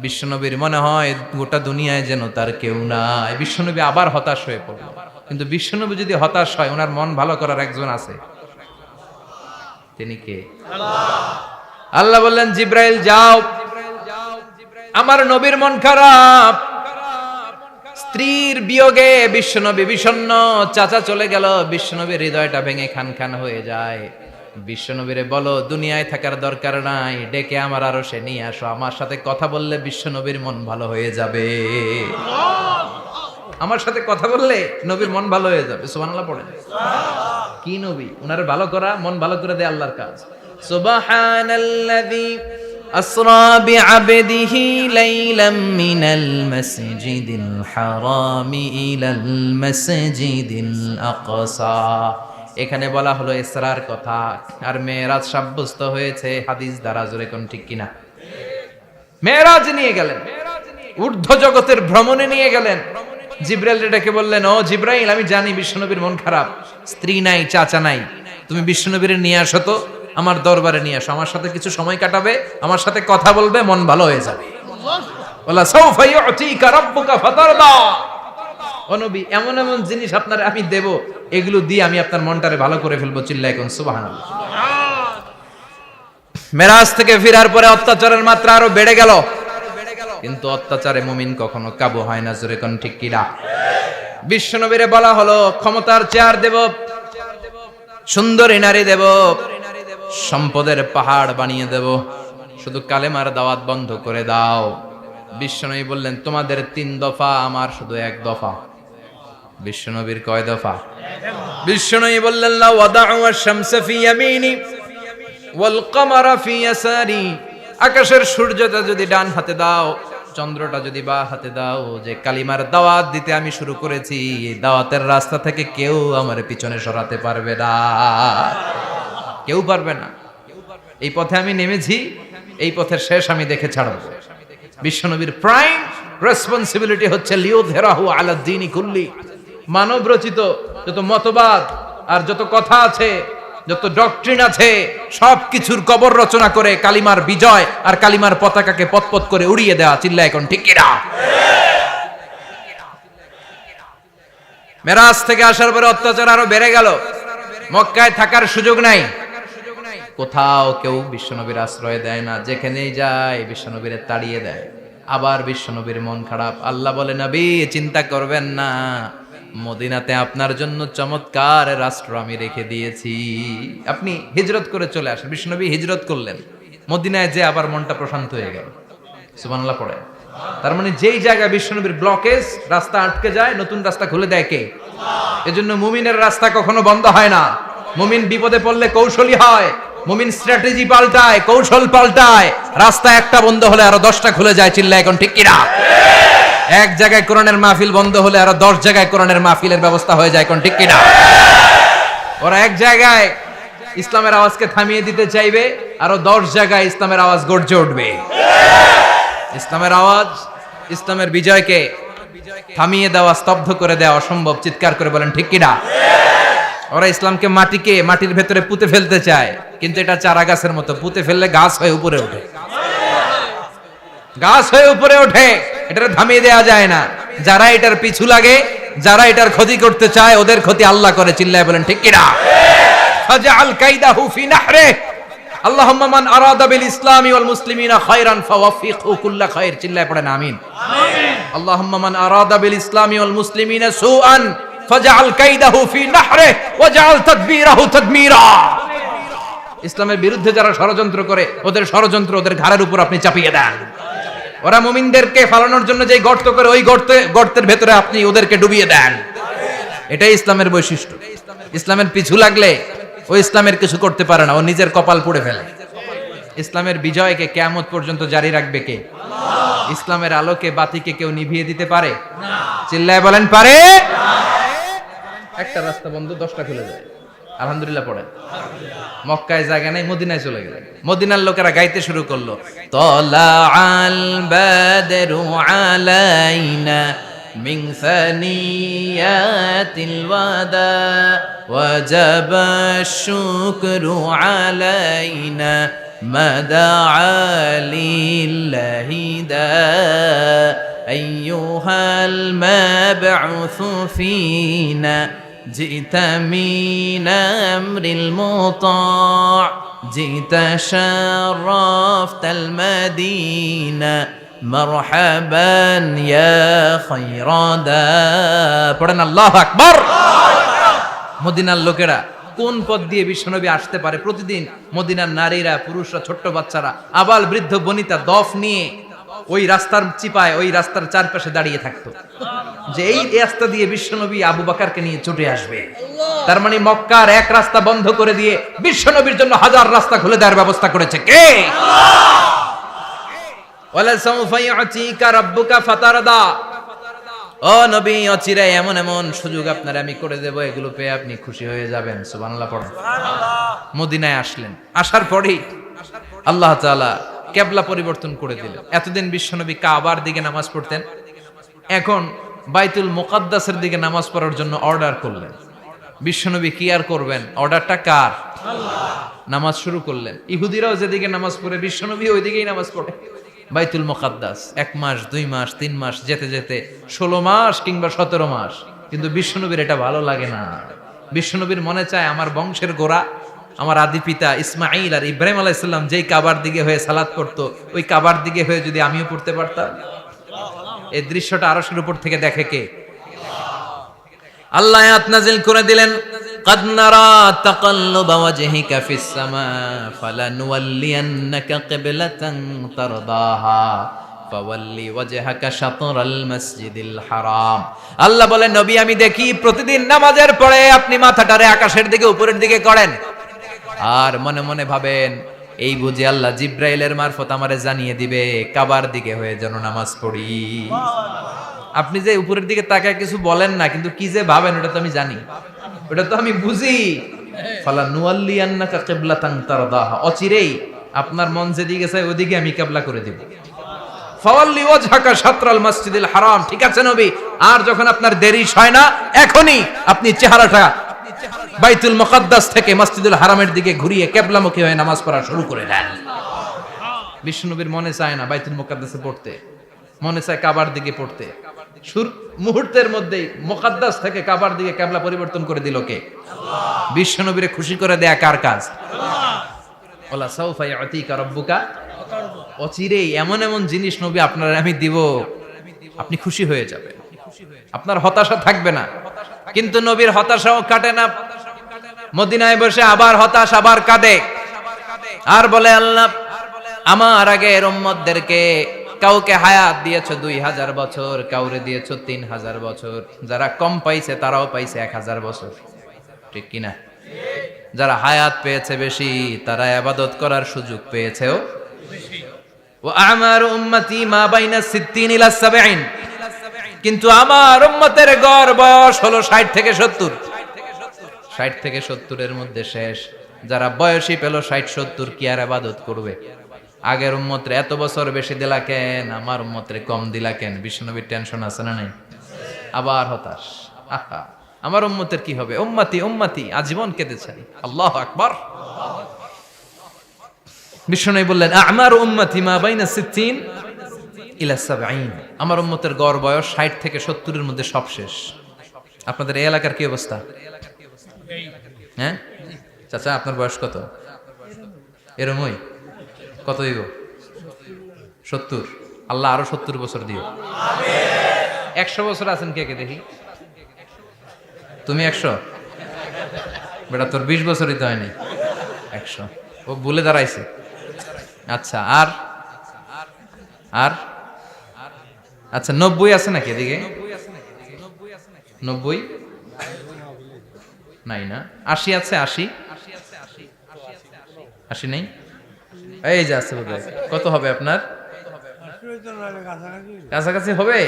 বিশ্বনবীর মনে হয় গোটা দুনিয়ায় যেন তার কেউ নাই। বিশ্বনবী আবার হতাশ হয়ে পড়ল। কিন্তু বিশ্বনবী যদি হতাশ হয়, ওনার মন ভালো করার একজন আছে, তিনি কে? আল্লাহ বললেন, জিব্রাইল যাও, আমার নবীর মন খারাপ, স্ত্রীর বিয়োগে বিশ্বনবী বিষণ্ণ, চাচা চলে গেল, বিশ্বনবীর হৃদয়টা ভেঙে খান খান হয়ে যায়। বিশ্বনবীরে বলো দুনিয়ায় থাকার দরকার নাই, ডেকে আমার আরশে নিয়ে আসো, আমার সাথে কথা বললে বিশ্বনবীর মন ভালো হয়ে যাবে। আমার সাথে কথা বললে নবীর মন ভালো হয়ে যাবে। সুবহানাল্লাহ পড়েন। কি নবী, উনার ভালো করা, মন ভালো করে দেয় আল্লাহর কাজ। সুবহানাল্লাযী আসরা বিআবদিহি লাইলাম মিনাল মাসজিদিল হারামি ইলাল মাসজিদিল আকসা। এখানে বলা হলো ইসরার কথা, আর মেরাজ সাব্যস্ত হয়েছে হাদিস দ্বারা। জোরে কোন ঠিক কিনা? মেরাজ নিয়ে গেলেন, ঊর্ধ্ব জগতের ভ্রমণে নিয়ে গেলেন। জিব্রাইল ডেকে বললেন, ও জিব্রাইল, আমি জানি বিশ্বনবীর মন খারাপ, স্ত্রী নাই, চাচা নাই, তুমি বিশ্বনবীর নিয়ে আসো তো, আমার দরবারে নিয়ে আসো, আমার সাথে কিছু সময় কাটাবে, আমার সাথে কথা বলবে, মন ভালো হয়ে যাবে। ওয়ালা সাউফা ইউতিকা রাব্বুকা ফাতারদা। ও নবী, এমন এমন জিনিস আপনারে আমি দেব, এগুলো দিয়ে আমি আপনার মনটারে ভালো করে ফেলবো। চিল্লায় কোন সুবহানাল্লাহ। মেরাজ থেকে ফেরার পরে অত্যাচারের মাত্রা আরো বেড়ে গেল, কিন্তু অত্যাচারে মুমিন কখনো কাবু হয় না। জোরে কোন ঠিক কিনা? বিশ্বনবীরে বলা হলো ক্ষমতার চেয়ার দেব, সুন্দরী নারী দেব, সম্পদের পাহাড় বানিয়ে দেব, শুধু কালেমার দাওয়াত বন্ধ করে দাও। বিশ্বনবী বললেন তোমাদের 3 দফা, আমার শুধু 1 দফা। বিশ্বনবীর কয় দফা? বিশ্বনবী বললেন লা ওয়াদাউ আশ-শামসা ফি ইয়ামিনি ওয়াল কামারা ফি ইয়াসারি, আকাশের সূর্যটা যদি ডান হাতে দাও, চন্দ্রটা যদি বা হাতে দাও, যে কালিমার দাওয়াত দিতে আমি শুরু করেছি, এই দাওয়াতের রাস্তা থেকে কেউ আমার পিছনে সরাতে পারবে না, কেউ পারবে না। এই পথে আমি নেমেছি, এই পথের শেষ আমি দেখে ছাড়ব। বিশ্বনবীর প্রাইম রেসপন্সিবিলিটি হচ্ছে লিউযহিরাহু আলা দ্বীনি কুল্লি, মানব রচিত যত মতবাদ আর যত কথা আছে, যত ডক্ট্রিন আছে, সবকিছুর কবর রচনা করে কালিমার বিজয় আর কালিমার পতাকাকে পতপত করে উড়িয়ে দেওয়া। চিল্লায় এখন ঠিক কিনা? মেরাজ থেকে আসার পরে অত্যাচার আরো বেড়ে গেল, মক্কায় থাকার সুযোগ নাই, কোথাও কেউ বিশ্বনবীর আশ্রয় দেয় না, যেখানেই যায় বিশ্বনবীরে তাড়িয়ে দেয়। আবার বিশ্বনবীর মন খারাপ। আল্লাহ বলে নবী চিন্তা করবেন না, মদিনাতে আপনার জন্য চমৎকার রাষ্ট্র আমি রেখে দিয়েছি, আপনি হিজরত করে চলে আসেন। বিশ্বনবী হিজরত করলেন, মদিনায় যে আবার মনটা প্রশান্ত হয়ে গেল। সুবহানাল্লাহ পড়ে। তার মানে যেই জায়গায় বিশ্বনবীর ব্লকেজ, রাস্তা আটকে যায়, নতুন রাস্তা খুলে দেয় কে? এজন্য মুমিনের রাস্তা কখনো বন্ধ হয় না। মুমিন বিপদে পড়লে কৌশলী হয়, মুমিন স্ট্র্যাটেজি পাল্টায়, কৌশল পাল্টায়। রাস্তা একটা বন্ধ হলে আরো 10টা খুলে যায়। চিল্লায় এখন ঠিক কিনা? এক জায়গায় কোরআনের মাহফিল বন্ধ হলে আরো 10 জায়গায় কোরআনের মাহফিলের ব্যবস্থা হয়ে যায়। কোন ঠিক কিনা? ওরা এক জায়গায় ইসলামের আওয়াজকে থামিয়ে দিতে চাইবে, আরো 10 জায়গায় ইসলামের আওয়াজ গর্জে উঠবে। ইসলামের আওয়াজ, ইসলামের বিজয়কে থামিয়ে দেওয়া, স্তব্ধ করে দেওয়া অসম্ভব। চিৎকার করে বলেন ঠিক কিনা? ওরা ইসলামকে মাটির ভেতরে পুঁতে ফেলতে চায়, কিন্তু এটা চারা গাছের মতো, পুঁতে ফেললে গাছ হয়ে উপরে ওঠে, গাছ হয়ে উপরে ওঠে, এটা থামিয়ে দেওয়া যায় না। যারা এটার পিছু লাগে, যারা এটার ক্ষতি করতে চায়, ওদের ক্ষতি আল্লাহ করে। চিল্লায় বলেন ঠিক কিনা? ফাজআল কাইদাহু ফি নাহরে, আল্লাহুম্মা মান আরাদা বিল ইসলামি ওয়াল মুসলিমিনা খায়রান ফাওয়াফিকহু কুল্লা খায়র। চিল্লায় পড়েন আমিন। আমিন। আল্লাহুম্মা মান আরাদা বিল ইসলামি ওয়াল মুসলিমিনা সুআন ফাজআল কাইদাহু ফি নাহরে ওয়াজআল তাদবীরাহু তাদমীরা। ইসলামের বিরুদ্ধে যারা ষড়যন্ত্র করে, ওদের ষড়যন্ত্র ওদের ঘাড়ের উপর আপনি চাপিয়ে দেন। ওরা মুমিনদেরকে ফালানোর জন্য যে গর্ত করে, ওই গর্তের ভেতরে আপনি ওদেরকে ডুবিয়ে দেন। এটাই ইসলামের বৈশিষ্ট্য। ইসলামের পিছু লাগলে ও ইসলামের কিছু করতে পারে না, ও নিজের কপাল পুড়ে ফেলে। ইসলামের বিজয়কে কিয়ামত পর্যন্ত জারি রাখবে কে? আল্লাহ। ইসলামের আলোকে বাতিকে কেউ নিভিয়ে দিতে পারে না। চিল্লায় বলেন পারে না। একটা রাস্তা বন্ধ, 10টা খুলে যায়। আলহামদুলিল্লাহ পড়েন। মক্কায় জায়গা নাই, মদিনায় চলে গেলেন। মদিনার লোকেরা গাইতে শুরু করলো, তলাআল বাদরু আলাইনা মিন সানিয়াতিল ওয়াদা ওয়াজাবা শুকরু আলাইনা মাদাআ লিল্লাহি দা আইয়ুহাল মাবউসু ফিনা جئت من أمر المطاع جئت شرفت المدينة مرحبا يا خير دا পড়েন আল্লাহু আকবার। মদিনার লোকেরা কোন পথ দিয়ে বিশ্বনবী আসতে পারে? প্রতিদিন মদিনার নারীরা, পুরুষরা, ছোট্ট বাচ্চারা, আবাল বৃদ্ধ বনিতা দফ নিয়ে ওই রাস্তার চিপায়, ওই রাস্তার চারপাশে দাঁড়িয়ে থাকতো, যে এই রাস্তা দিয়ে বিশ্বনবী আবু বকরকে নিয়ে ছুটে আসবে। তার মানে মক্কার এক রাস্তা বন্ধ করে দিয়ে বিশ্বনবীর জন্য হাজার রাস্তা খুলে দেওয়ার ব্যবস্থা করেছে কে? আল্লাহ। ওয়ালা সাউফা ইউতিকা রাব্বুকা ফাতারদা, ও নবী অচিরে এমন এমন সুযোগ আপনার আমি করে দেব, এগুলো পেয়ে আপনি খুশি হয়ে যাবেন। সুবহানাল্লাহ পড়েন। সুবহানাল্লাহ। মদিনায় আসলেন, আসার পরেই আল্লাহ তাআলা কিবলা পরিবর্তন করে দিলেন। এতদিন বিশ্বনবী কাবার দিকে নামাজ পড়তেন, এখন বাইতুল মুকাদ্দাসের দিকে নামাজ পড়ার জন্য অর্ডার করলেন। বিশ্বনবী কি আর করবেন, অর্ডারটা কার? আল্লাহ। নামাজ শুরু করলেন। ইহুদিরাও যেদিকে নামাজ পড়ে, বিশ্বনবী ওইদিকেই নামাজ পড়ে। বাইতুল মুকাদ্দাস 1 মাস 2 মাস 3 মাস যেতে যেতে 16 মাস কিংবা 17 মাস, কিন্তু বিশ্বনবীর এটা ভালো লাগে না। বিশ্বনবীর মনে চায় আমার বংশের গোড়া, আমার আদি পিতা ইসমাঈল আর ইব্রাহিম আলাইহিস সালাম যেই কাবার দিকে হয়ে সালাত করতো, ওই কাবার দিকে হয়ে যদি আমিও পড়তে পারতাম। এই দৃশ্যটা আরশের উপর থেকে দেখে কে? আল্লাহ আয়াত নাযিল করে দিলেন, قد نرى تقلب وجهك في السماء فلنولينك قبلة ترضاها فولي وجهك شطر المسجد الحرام। আল্লাহ বলেন, নবী আমি দেখি প্রতিদিন নামাজের পরে আপনি মাথাটারে আকাশের দিকে উপরের দিকে করেন, আর মনে মনে ভাবেন এই বুঝি আল্লাহ জিব্রাইলের মারফত আমারে জানিয়ে দিবে কাবার দিকে হয়ে যেন নামাজ পড়ি। আপনি যে উপরের দিকে তাকায় কিছু বলেন না, কিন্তু কি যে ভাবেন ওটা তো আমি জানি, ওটা তো আমি বুঝি। ফালা নুয়াল্লিয়ান্নাকা কিবলাতান তারদাহা, অচিরেই আপনার মন যেদিকে চায় ওদিকে আমি কিবলা করে দেব। ফাওয়াল্লি ওয়াজহাকা শাতরাল মসজিদিল হারাম, ঠিক আছে নবী, আর যখন আপনার দেরি হয় না এখনই আপনি চেহারাটা বাইতুল মুকাদ্দাস থেকে মসজিদুল হারামের দিকে ঘুরিয়ে কিবলামুখী হয়ে নামাজ পড়া শুরু করে দেন। বিশ্বনবীর মনে চায় না বাইতুল মুকাদ্দাসে পড়তে, মনে চায় কাবার দিকে পড়তে। মুহূর্তের মধ্যেই মুকাদ্দাস থেকে কাবার দিকে কিবলা পরিবর্তন করে দিল কে? আল্লাহ। বিশ্বনবীরে খুশি করে দেয়া কার কাজ? আল্লাহ। ওয়ালা সাউফা ইয়াতিকা রাব্বুকা, অচিরেই এমন এমন জিনিস নবী আপনার আমি দিব, আপনি খুশি হয়ে যাবেন, আপনার হতাশা থাকবে না। কিন্তু নবীর হতাশাও কাটে না, মদিনায় বসে আবার হতাশ, আবার কাঁদে, আর বলে আল্লাহ আমার আগের উম্মতদেরকে কাউকে হায়াত দিয়েছো 2000 বছর, কাউরে দিয়েছো 3000 বছর, যারা কম পাইছে তারাও পাইছে 1000 বছর, ঠিক কিনা? যারা হায়াত পেয়েছে বেশি তারা ইবাদত করার সুযোগ পেয়েছেও বেশি। ওয়া আমারু উম্মতি মা বাইনা 60 ইলা 70, কিন্তু আমার উম্মতের গড় বয়স হলো 60 থেকে 70। 60 থেকে 70 এর মধ্যে শেষ। যারা বয়সী পেল 60-70 কি আর ইবাদত করবে? আগের উম্মতরে এত বছর বেশি দিলা কেন, আমার উম্মতরে কম দিলা কেন? বিশ্বনবীর টেনশন আছে না নাই? আবার হতাশ, আহা আমার উম্মতের কি হবে? উম্মতি উম্মতি আজীবন কেঁদেছেন। আল্লাহু আকবার। বিশ্বনবী বললেন আমার উম্মতি মা বাইনা 60 ইলা 70, আমার উম্মতের গড় বয়স 60 থেকে 70 এর মধ্যে সব শেষ। আপনাদের এই এলাকার কি অবস্থা? হ্যাঁ চাচা, আপনার বয়স কত? এরমই কত দিব? 70। আল্লাহ আরো 70 বছর দিও। 100 বছর আছেন কে কে দেখি? তুমি 100? বেটা তোর 20 বছরই তো হয়নি। 100 ও ভুলে দাঁড়াইছে। আচ্ছা, আর আর আচ্ছা 90 আছে নাকি এদিকে? 90 নাই না? 80 আছে? 80 নেই? এই যে আছে বোধহয়। কত হবে আপনার? কাছাকাছি হবে?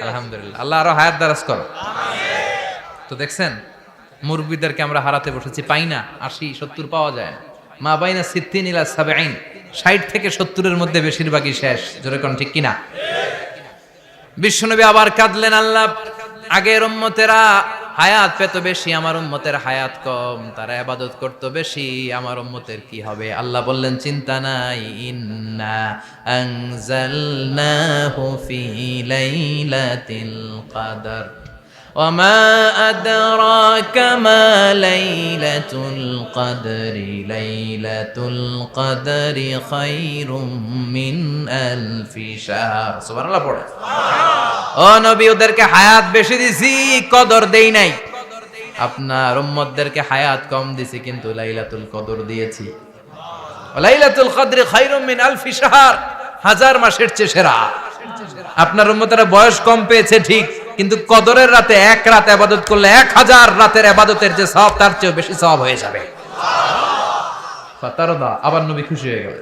আলহামদুলিল্লাহ, আল্লাহ আরো হায়াত দারাজ করো। তো দেখছেন মুরব্বীদেরকে আমরা হারাতে বসেছি, পাই না। 80-70 পাওয়া যায় না। মা বাইনা 60 ইলা 70, 60 থেকে 70 এর মধ্যে বেশিরভাগই শেষ। জোরে কোন ঠিক কিনা? বিশ্বনবী আবার কাঁদলেন, আল্লাহ আগের উম্মতেরা হায়াত পেত বেশি, আমার উম্মতের হায়াত কম, তারা ইবাদত করত বেশি, আমার উম্মতের কি হবে? আল্লাহ বললেন চিন্তা নাই, ইন্না আনজালনাহু ফি লাইলাতিল কদর ওয়া মা আদরাকা মা লাইলাতুল কদরি লাইলাতুল কদরি খায়রুম মিন আলফি শাহর। সুবহানাল্লাহ পড়ে। ও নবী, ওদেরকে হায়াত বেশি দিছি, কদর দেই নাই। আপনার উম্মতদেরকে হায়াত কম দিছি, কিন্তু লাইলাতুল কদর দিয়েছি। লাইলাতুল কদরি খায়রুম মিন আলফি শাহর, 1000 মাসের চেয়ে সেরা। আপনার উম্মতেরা বয়স কম পেয়েছে ঠিক, কিন্তু কদরের রাতে এক রাত ইবাদত করলে 1000 রাতের ইবাদতের যে সওয়াব তার চেয়ে বেশি সওয়াব হয়ে যাবে। ফাতারদা, আবার নবী খুশি হয়ে গেল।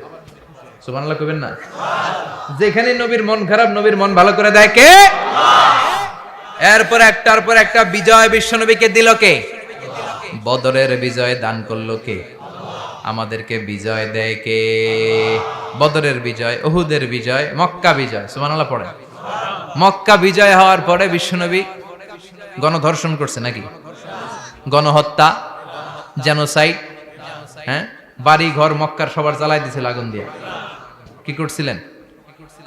সুবহানাল্লাহ কইবেন না? যেখানে নবীর মন খারাপ, নবীর মন ভালো করে দেয় কে? আল্লাহ। এরপর একটার পর একটা বিজয় বিশ্বনবীকে দিল কে? বদরের বিজয় দান করলো কে? আমাদেরকে বিজয় দেয় কে? বদরের বিজয়, উহুদের বিজয়, মক্কা বিজয়। সুবহানাল্লাহ পড়ে। মক্কা বিজয় হওয়ার পরে বিশ্বনবী গণধর্ষণ করছে নাকি? গণহত্যা, জেনোসাইড, হ্যাঁ, বাড়ি ঘর মক্কার সবার জ্বালাই দিয়েছিল আগুন দিয়ে। কি করছিলেন?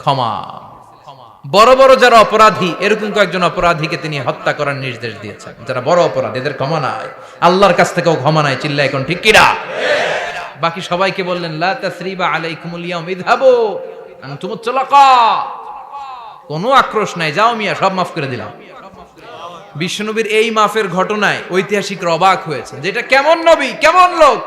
ক্ষমা। বড় বড় যারা অপরাধী, এরকম কয়েকজন অপরাধীকে তিনি হত্যা করার নির্দেশ দিয়েছেন। যারা বড় অপরাধী এদের ক্ষমা নাই, আল্লাহর কাছ থেকেও ক্ষমা নাই। চিল্লা এখন ঠিক কিনা? বাকি সবাইকে বললেন লা তাসরিবা আলাইকুমুল ইয়াউম ইযহাবু আনতুমুত তুলাকা, কোনো আক্রোশ নাই, যাও মিয়া, সব মাফ করে দিলাম। বিশ্বনবীর এই মাফের ঘটনায় ঐতিহাসিকরা অবাক হয়েছে, যেটা কেমন নবী, কেমন লোক,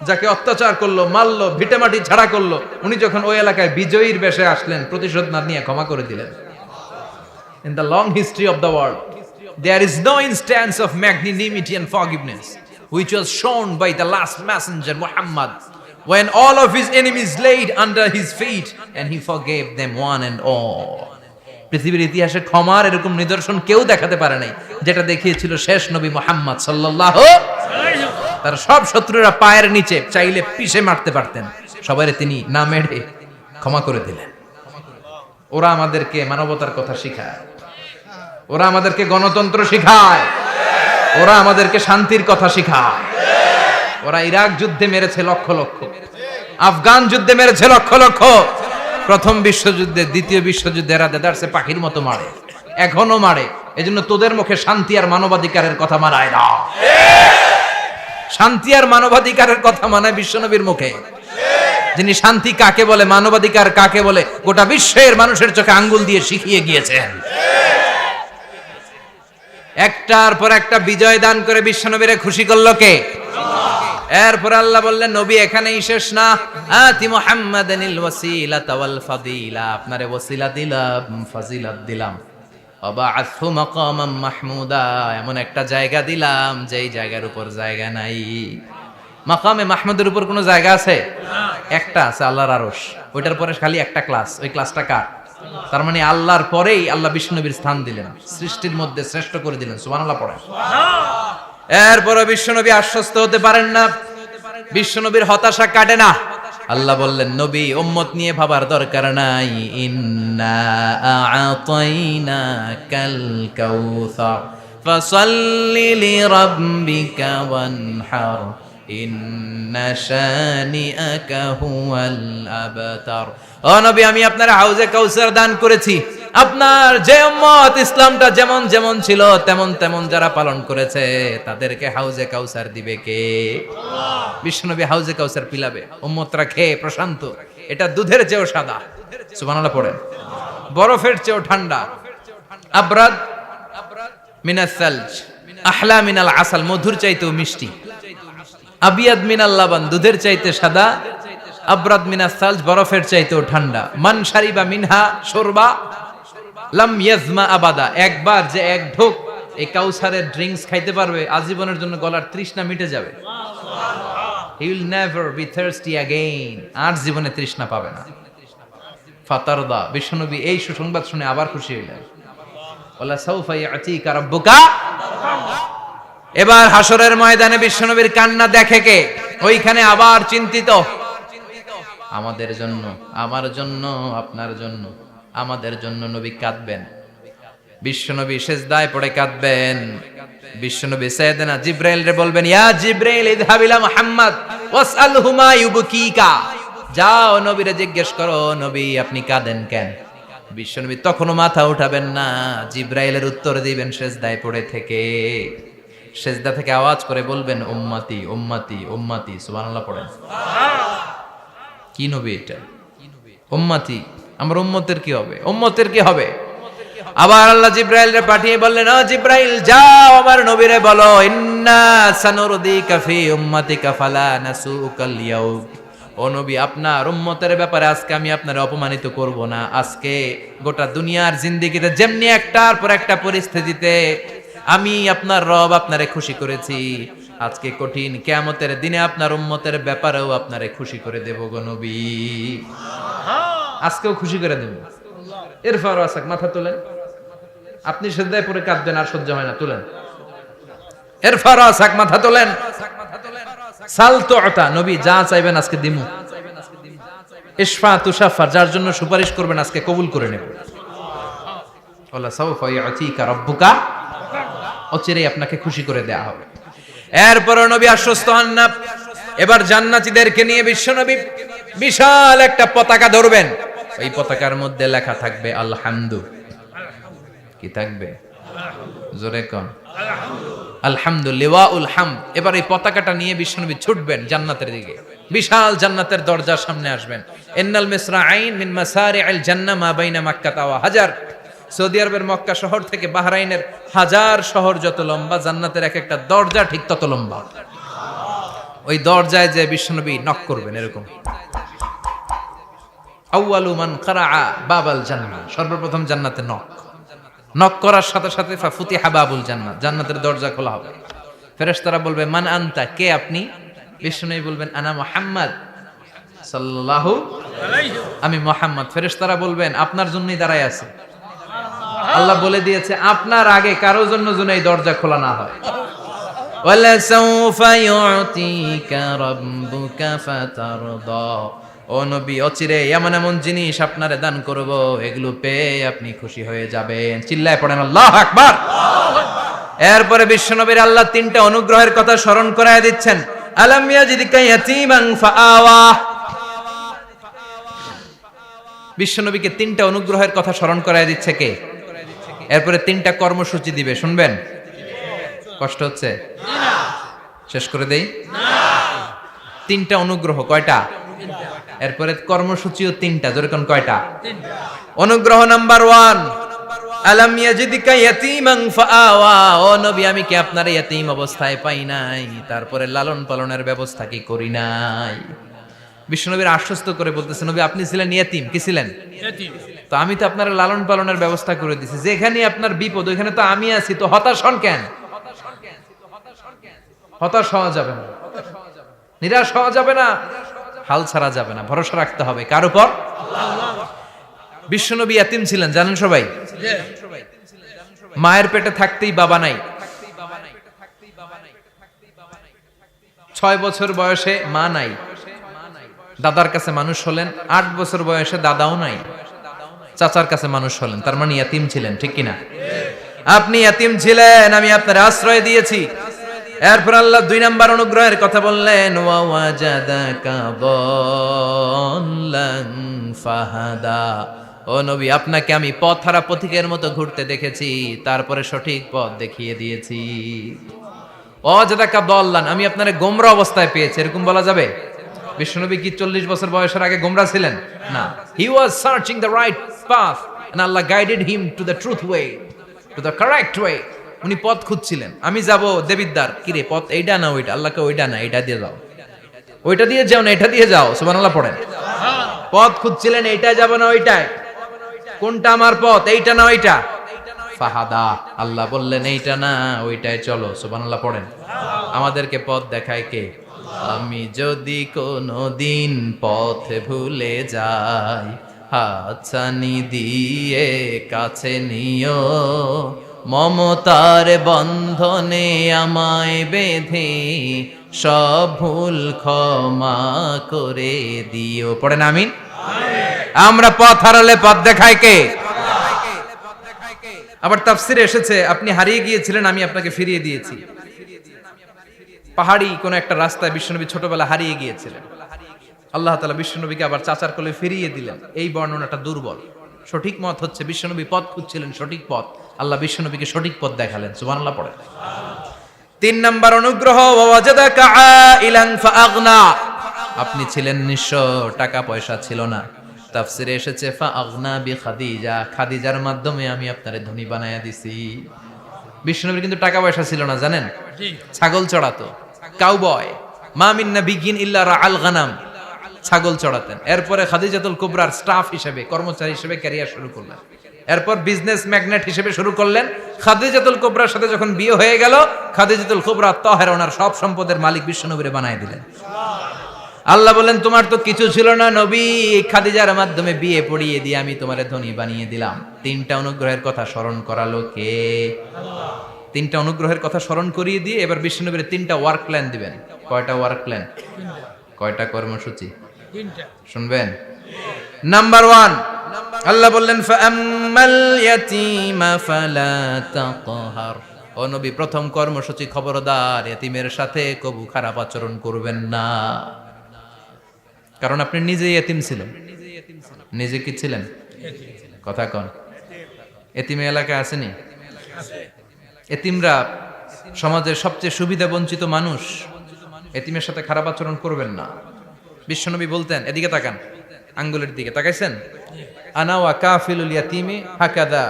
যাকে অত্যাচার করলো, মারলো, ভিটেমাটি ঝাড়া করলো, উনি যখন ওই এলাকায় বিজয়ীর বেশে আসলেন, প্রতিশোধ না নিয়ে ক্ষমা করে দিলেন। In the long history of the world, there is no instance of magnanimity and forgiveness which was shown by the last messenger Muhammad, when all of his enemies laid under his feet and he forgave them one and all. পৃথিবীর ইতিহাসে ক্ষমার এরকম নিদর্শন কেউ দেখাতে পারে নাই, যেটা দেখিয়েছিল শেষ নবী মুহাম্মদ সাল্লাল্লাহু আলাইহি ওয়াসাল্লাম। তার সব শত্রুরা পায়ের নিচে চাইলে পিষে মারতে পারতেন, সবাইরে তিনি না মেরে ক্ষমা করে দিলেন। ওরা আমাদেরকে মানবতার কথা শিখায়, ওরা আমাদেরকে গণতন্ত্র শিখায়, ওরা আমাদেরকে শান্তির কথা শিখায়। ওরা ইরাক যুদ্ধে মেরেছে লক্ষ লক্ষ, আফগান যুদ্ধে মেরেছে লক্ষ লক্ষ, প্রথম বিশ্বযুদ্ধে, দ্বিতীয় বিশ্বযুদ্ধে এরা দেদারসে পাখির মতো মারে, এখনো মারে। এজন্য তোদের মুখে শান্তি আর মানবাধিকারের কথা মানায় না। শান্তি আর মানবাধিকারের কথা মানায় বিশ্বনবীর মুখে, যিনি শান্তি কাকে বলে, মানবাধিকার কাকে বলে, গোটা বিশ্বের মানুষের চোখে আঙ্গুল দিয়ে শিখিয়ে গিয়েছেন। একটার পর একটা বিজয় দান করে বিশ্বনবীরে খুশি করলো কে? এরপর আল্লাহ বললেন, নবী এখানেই শেষ না, আতি মুহাম্মাদানিল ওয়াসিলাতা ওয়াল ফাদিলা, আপনারে ওয়াসিলা দিলাম, ফাজিলাত দিলাম, ওয়াবাআসহু মাকামাম মাহমুদা, এমন একটা জায়গা দিলাম যেই জায়গার উপর জায়গা নাই। মাকামে মাহমুদের উপর কোনো জায়গা আছে? একটা আছে, আল্লাহর আরশ। ওইটার পরে খালি একটা ক্লাস, ওই ক্লাসটা কার? তার মানে আল্লাহর পরেই আল্লাহ বিশ্বনবীর স্থান দিলেন, সৃষ্টির মধ্যে শ্রেষ্ঠ করে দিলেন। সুবহানাল্লাহ পড়েন। এরপরে বিশ্বনবী আশ্বস্ত হতে পারেন না, বিশ্বনবীর হতাশা কাটে না। আল্লাহ বললেন, নবী উম্মত নিয়ে ভাবার দরকার নাই, ইন্না আ'তাইনাকাল কাউসার ফাসাল্লি লিরাব্বিকা ওয়ানহার ইন্না শানিআকা হুয়াল আবতার। ও নবী, আমি আপনার হাউজে কাউসার দান করেছি। আপনার যে উম্মত ইসলামটা যেমন যেমন ছিল তেমন তেমন যারা পালন করেছে, তাদেরকে হাউজে কাউসার দিবে কে? বিশ্বনবী হাউজে কাউসার পিলাবে, উম্মতরা খেয়ে প্রশান্ত। এটা দুধের চেয়েও সাদা, সুবহানাল্লাহ পড়েন, বরফের চেয়েও ঠান্ডা, আবরাদ মিনাস সালজ, আহলা মিনাল আসাল, মধুর চাইতেও মিষ্টি, আবিয়াদ মিনাল লাবান, দুধের চাইতে সাদা, আবরাদ মিনাস সালজ, বরফের চাইতেও ঠান্ডা। মান শারিবা মিনহা শুরবা লাম ইয়াজমা আবাদা, একবার যে এক ঢোক এই কাউসারের ড্রিঙ্কস খাইতে পারবে, আজীবনের জন্য গলার তৃষ্ণা মিটে যাবে। He will never be thirsty again, আর জীবনে তৃষ্ণা পাবে না। ফাতারদা, বিশ্বনবী এই সুসংবাদ শুনে আবার খুশি হইলেন। ওয়ালা সাউফা ইয়াতিকা রাব্বুকা। এবার হাসরের ময়দানে বিশ্বনবীর কান্না দেখে কে? ওইখানে আবার চিন্তিত, আমাদের জন্য, আমার জন্য, আপনার জন্য, আমাদের জন্য নবী কাঁদবেন। বিশ্বনবী সিজদায় পড়ে কাঁদবেন। বিশ্বনবী সাইয়েদনা জিবরাইল রে বলবেন, ইয়া জিবরাইল ইযহাব ইলা মুহাম্মদ ওয়াসআলহু মা ইউবকিকা, যাও নবীরে জিজ্ঞেস করো, নবী আপনি কাঁদেন কেন? বিশ্বনবী তখনও মাথা উঠাবেন না, জিবরাইলের উত্তর দিবেন সিজদায় পড়ে থেকে। সিজদা থেকে আওয়াজ করে বলবেন, উম্মতি উম্মতি উম্মতি। সুবহানাল্লাহ পড়েন। কি নবী এটা? উম্মতি, আমার উম্মতের কি হবে? উম্মতের কি হবে? আবার আল্লাহ জিবরাইলরে পাঠিয়ে বললেন, ও জিবরাইল যাও আমার নবীরে বলো, ইন্না সানুরদিকা ফি উম্মতিকা ফালা নাসুকাল ইয়াউম। ও নবী, আপনার উম্মতের ব্যাপারে আজকে আমি আপনার অপমানিত করব না। আজকে গোটা দুনিয়ার জিন্দেগিতে যেমনি একটার পর একটা পরিস্থিতিতে আমি আপনার রব আপনারে খুশি করেছি, আজকে কঠিন কিয়ামতের দিনে আপনার উম্মতের ব্যাপারেও আপনারে খুশি করে দেব গো নবী। আজকেও খুশি করে দেব। এরপর আসাক, মাথা তোলেন। আপনি সিজদায় পড়ে কাঁদবেন, আর সহ্য হয় না, তুলেন। এরপর আসাক, মাথা তোলেন। সাল তুতা, নবী যা চাইবেন আজকে দিমু। ইশফা তুশাফা, যার জন্য সুপারিশ করবেন আজকে কবুল করে নেব। ওয়ালা সাউফা ইয়াতিকা রাব্বুকা, অচিরেই আপনাকে খুশি করে দেয়া হবে। এরপর নবী আশ্বস্ত হন না। এবার জান্নাতীদেরকে নিয়ে বিশ্বনবী বিশাল একটা পতাকা ধরবেন। ওই পতাকার মধ্যে লেখা থাকবে আলহামদু। কি থাকবে? জোরে কোন? আলহামদুলিল্লাহ উল হামদ। এবার এই পতাকাটা নিয়ে বিশ্বনবী ছুটবেন জান্নাতের দিকে। বিশাল জান্নাতের দরজার সামনে আসবেন। ইন্নাল মিসরাআইন মিন মাসারি'আল জান্নাহ মা বাইনা মাক্কাহ ওয়া হাজার। সৌদি আরবের মক্কা শহর থেকে বাহরাইনের 1000 শহর যত লম্বা, জান্নাতের এক একটা দরজা ঠিক তত লম্বা। ওই দরজায় যে বিশ্বনবী নক করবেন এরকম, আউয়ালু মান কারাআ বাবাল জান্নাহ, সর্বপ্রথম জান্নাতে নক করার সাথে সাথে ফাফুতিহা বাবুল জান্নাত, জান্নাতের দরজা খোলা হবে। ফেরেশতারা বলবে মান আনতা, কে আপনি? বিশ্বনবী বলবেন আনা মুহাম্মদ সাল্লাল্লাহু আলাইহি, আমি মুহাম্মদ। ফেরেশতারা বলবেন আপনার জন্যই দাঁড়ায় আছে। আল্লাহ বলে দিয়েছে আপনার আগে কারো জন্য যেন এই দরজা খোলা না হয়। ওয়ালা সাউফা ইউতিকা রাব্বুকা ফাতারদা, ও নবী অচিরে এমন এমন জিনিস আপনারে দান করব, এগুলো পেয়ে আপনি খুশি হয়ে যাবেন। চিল্লায় পড়েন আল্লাহু আকবার। এরপরে বিশ্বনবীর আল্লাহ তিনটা অনুগ্রহের কথা স্মরণ করায় দিচ্ছেন। আলাম ইয়াজিদকা ইয়াতীমান ফাআওয়া, বিশ্বনবীকে তিনটা অনুগ্রহের কথা স্মরণ করায় দিচ্ছে কে? এরপরে তিনটা কর্মসূচি দিবে, শুনবেন? কষ্ট হচ্ছে? শেষ করে দেই। তিনটা অনুগ্রহ, কয়টা? এরপরে কর্মসূচিও তিনটা, যেরকম কয়টা? অনুগ্রহ নাম্বার 1, আলাম ইয়াজিদকা ইয়াতীমান ফাআওয়া, ও নবী আমি কি আপনার ইয়াতীম অবস্থায় পাই নাই, তারপরে লালন পালনের ব্যবস্থা কি করি নাই? বিশ্বনবীর আশ্বস্ত করে বলতেছে নবী আপনি ছিলেন ইয়াতীম, কি ছিলেন? ইয়াতীম। তো আমি তো আপনার লালন পালনের ব্যবস্থা করে দিয়েছি, যেখানে আপনার বিপদ ওইখানে তো আমি আছি, তো হতাশ হন কেন? হতাশ হওয়া যাবে না, নিরাশ হওয়া যাবে না, হাল ছাড়া যাবে না, ভরসা রাখতে হবে কার উপর? বিশ্বনবী ইয়াতীম ছিলেন জানেন সবাই। মায়ের পেটে থাকতেই বাবা নাই, 6 বছর বয়সে মা নাই, দাদার কাছে মানুষ হলেন, 8 বছর বয়সে দাদাও নাই, চাচার কাছে মানুষ হলেন, তার মানে ইয়াতীম ছিলেন, ঠিক কিনা? আপনি ইয়াতীম ছিলেন, আমি আপনার আশ্রয় দিয়েছি। এরপর আল্লাহ 2 নাম্বার অনুগ্রহের কথা বললেন, ওয়া ওয়াজাদাকা দাল্লান ফাহাদা, ও নবী আপনাকে আমি পথহারা পথিকের মতো ঘুরতে দেখেছি, তারপরে সঠিক পথ দেখিয়ে দিয়েছি। ওয়াজাদাকা দাল্লান, আমি আপনারে গোমরা অবস্থায় পেয়েছি, এরকম বলা যাবে? বিশ্বনবী কি 40 বছর বয়সের আগে গোমরা ছিলেন? না, he was searching the right path and আল্লাহ guided him to the truth way, to the correct way. উনি পথ খুঁজছিলেন, আমি যাব দেবিদ্দার, কি রে পথ এইটা না ওইটা? আল্লাহকে ওইটা না এইটা দিয়ে যাও, ওইটা দিয়ে যাও না এটা দিয়ে যাও, সুবহানাল্লাহ পড়েন। পথ খুঁজছিলেন, এইটা যাব না ওইটায়, কোনটা আমার পথ, এইটা না ওইটা? ফাহাদা, আল্লাহ বললেন এইটা না ওইটায় চলো, সুবহানাল্লাহ পড়েন। আমাদেরকে পথ দেখায় কে? আমি যদি কোনদিন পথ ভুলে যাই, হাতছানি দিয়ে কাছে নিও, মমতার বন্ধনে আমায় বেঁধে সব ভুল ক্ষমা করে দিও। পড়েন আমিন। আমরা পথ হারালে পথ দেখায় কে? আবার তাফসিরে এসেছে আপনি হারিয়ে গিয়েছিলেন, আমি আপনাকে ফিরিয়ে দিয়েছি। পাহাড়ি কোন একটা রাস্তায় বিশ্বনবী ছোটবেলা হারিয়ে গিয়েছিলেন, আল্লাহ তাআলা বিশ্বনবীকে আবার চাচার কোলে ফিরিয়ে দিলেন। এই বর্ণনাটা দুর্বল, সঠিক মত হচ্ছে বিশ্বনবী পথ খুঁজছিলেন, সঠিক পথ, আল্লাহ বিশ্বনবীকে সঠিক পথ দেখালেন, সুবহানাল্লাহ পড়ে। 3 নাম্বার অনুগ্রহ, ওয়াজাদাকা আইলান ফাআগনা, আপনি ছিলেন নিঃস্ব, টাকা পয়সা ছিল না। তাফসিরে এসেছে ফাআগনা বিখাদিজা, খাদিজার মাধ্যমে আমি আপনারে ধনী বানায়া দিছি। বিশ্বনবীর কিন্তু টাকা পয়সা ছিল না জানেন, ছাগল চড়াতো, কাউবয়, মা মিন নাবিয়্যিন ইল্লা রাআল গানাম, ছাগল চড়াতেন। এরপরে খাদিজাতুল কুবরার স্টাফ হিসেবে, কর্মচারী হিসেবে ক্যারিয়ার শুরু করলেন। এরপর বিজনেস ম্যাগনেট হিসেবে শুরু করলেন। খাদিজাতুল কুবরার সাথে যখন বিয়ে হয়ে গেল, খাদিজাতুল কুবরা তাহেরা ওনার সব সম্পদের মালিক বিশ্বনবীরে বানায় দিলেন। আল্লাহ বলেন তোমার তো কিছু ছিল না নবী, খাদিজার মাধ্যমে বিয়ে পড়িয়ে দিয়ে আমি তোমারে ধনী বানিয়ে দিলাম। 3টা অনুগ্রহের কথা স্মরণ করালো কে? আল্লাহ। 3টা অনুগ্রহের কথা স্মরণ করিয়ে দিয়ে এবার বিশ্বনবীর 3টা ওয়ার্ক প্ল্যান দিবেন। কয়টা ওয়ার্ক প্ল্যান? কয়টা কর্মসূচি? 3টা। শুনবেন? নাম্বার 1, আল্লাহ বললেন ফাআম্মাল ইয়াতীমা ফালা তাকহার, ও নবী প্রথম কর্মসূচি খবরদার এতিমের সাথে কবু খারাপ আচরণ করবেন না, কারণ আপনি নিজে এতিম ছিলেন। নিজে কি ছিলেন? কথা কন। এতিম এলাকায় আসেনি? এতিমরা সমাজের সবচেয়ে সুবিধা বঞ্চিত মানুষ, এতিমের সাথে খারাপ আচরণ করবেন না। বিশ্বনবী বলতেন, এদিকে তাকান, আঙ্গুলের দিকে তাকাইছেন, আনা ওয়া কাফিলুল ইয়াতিমি হাকাদা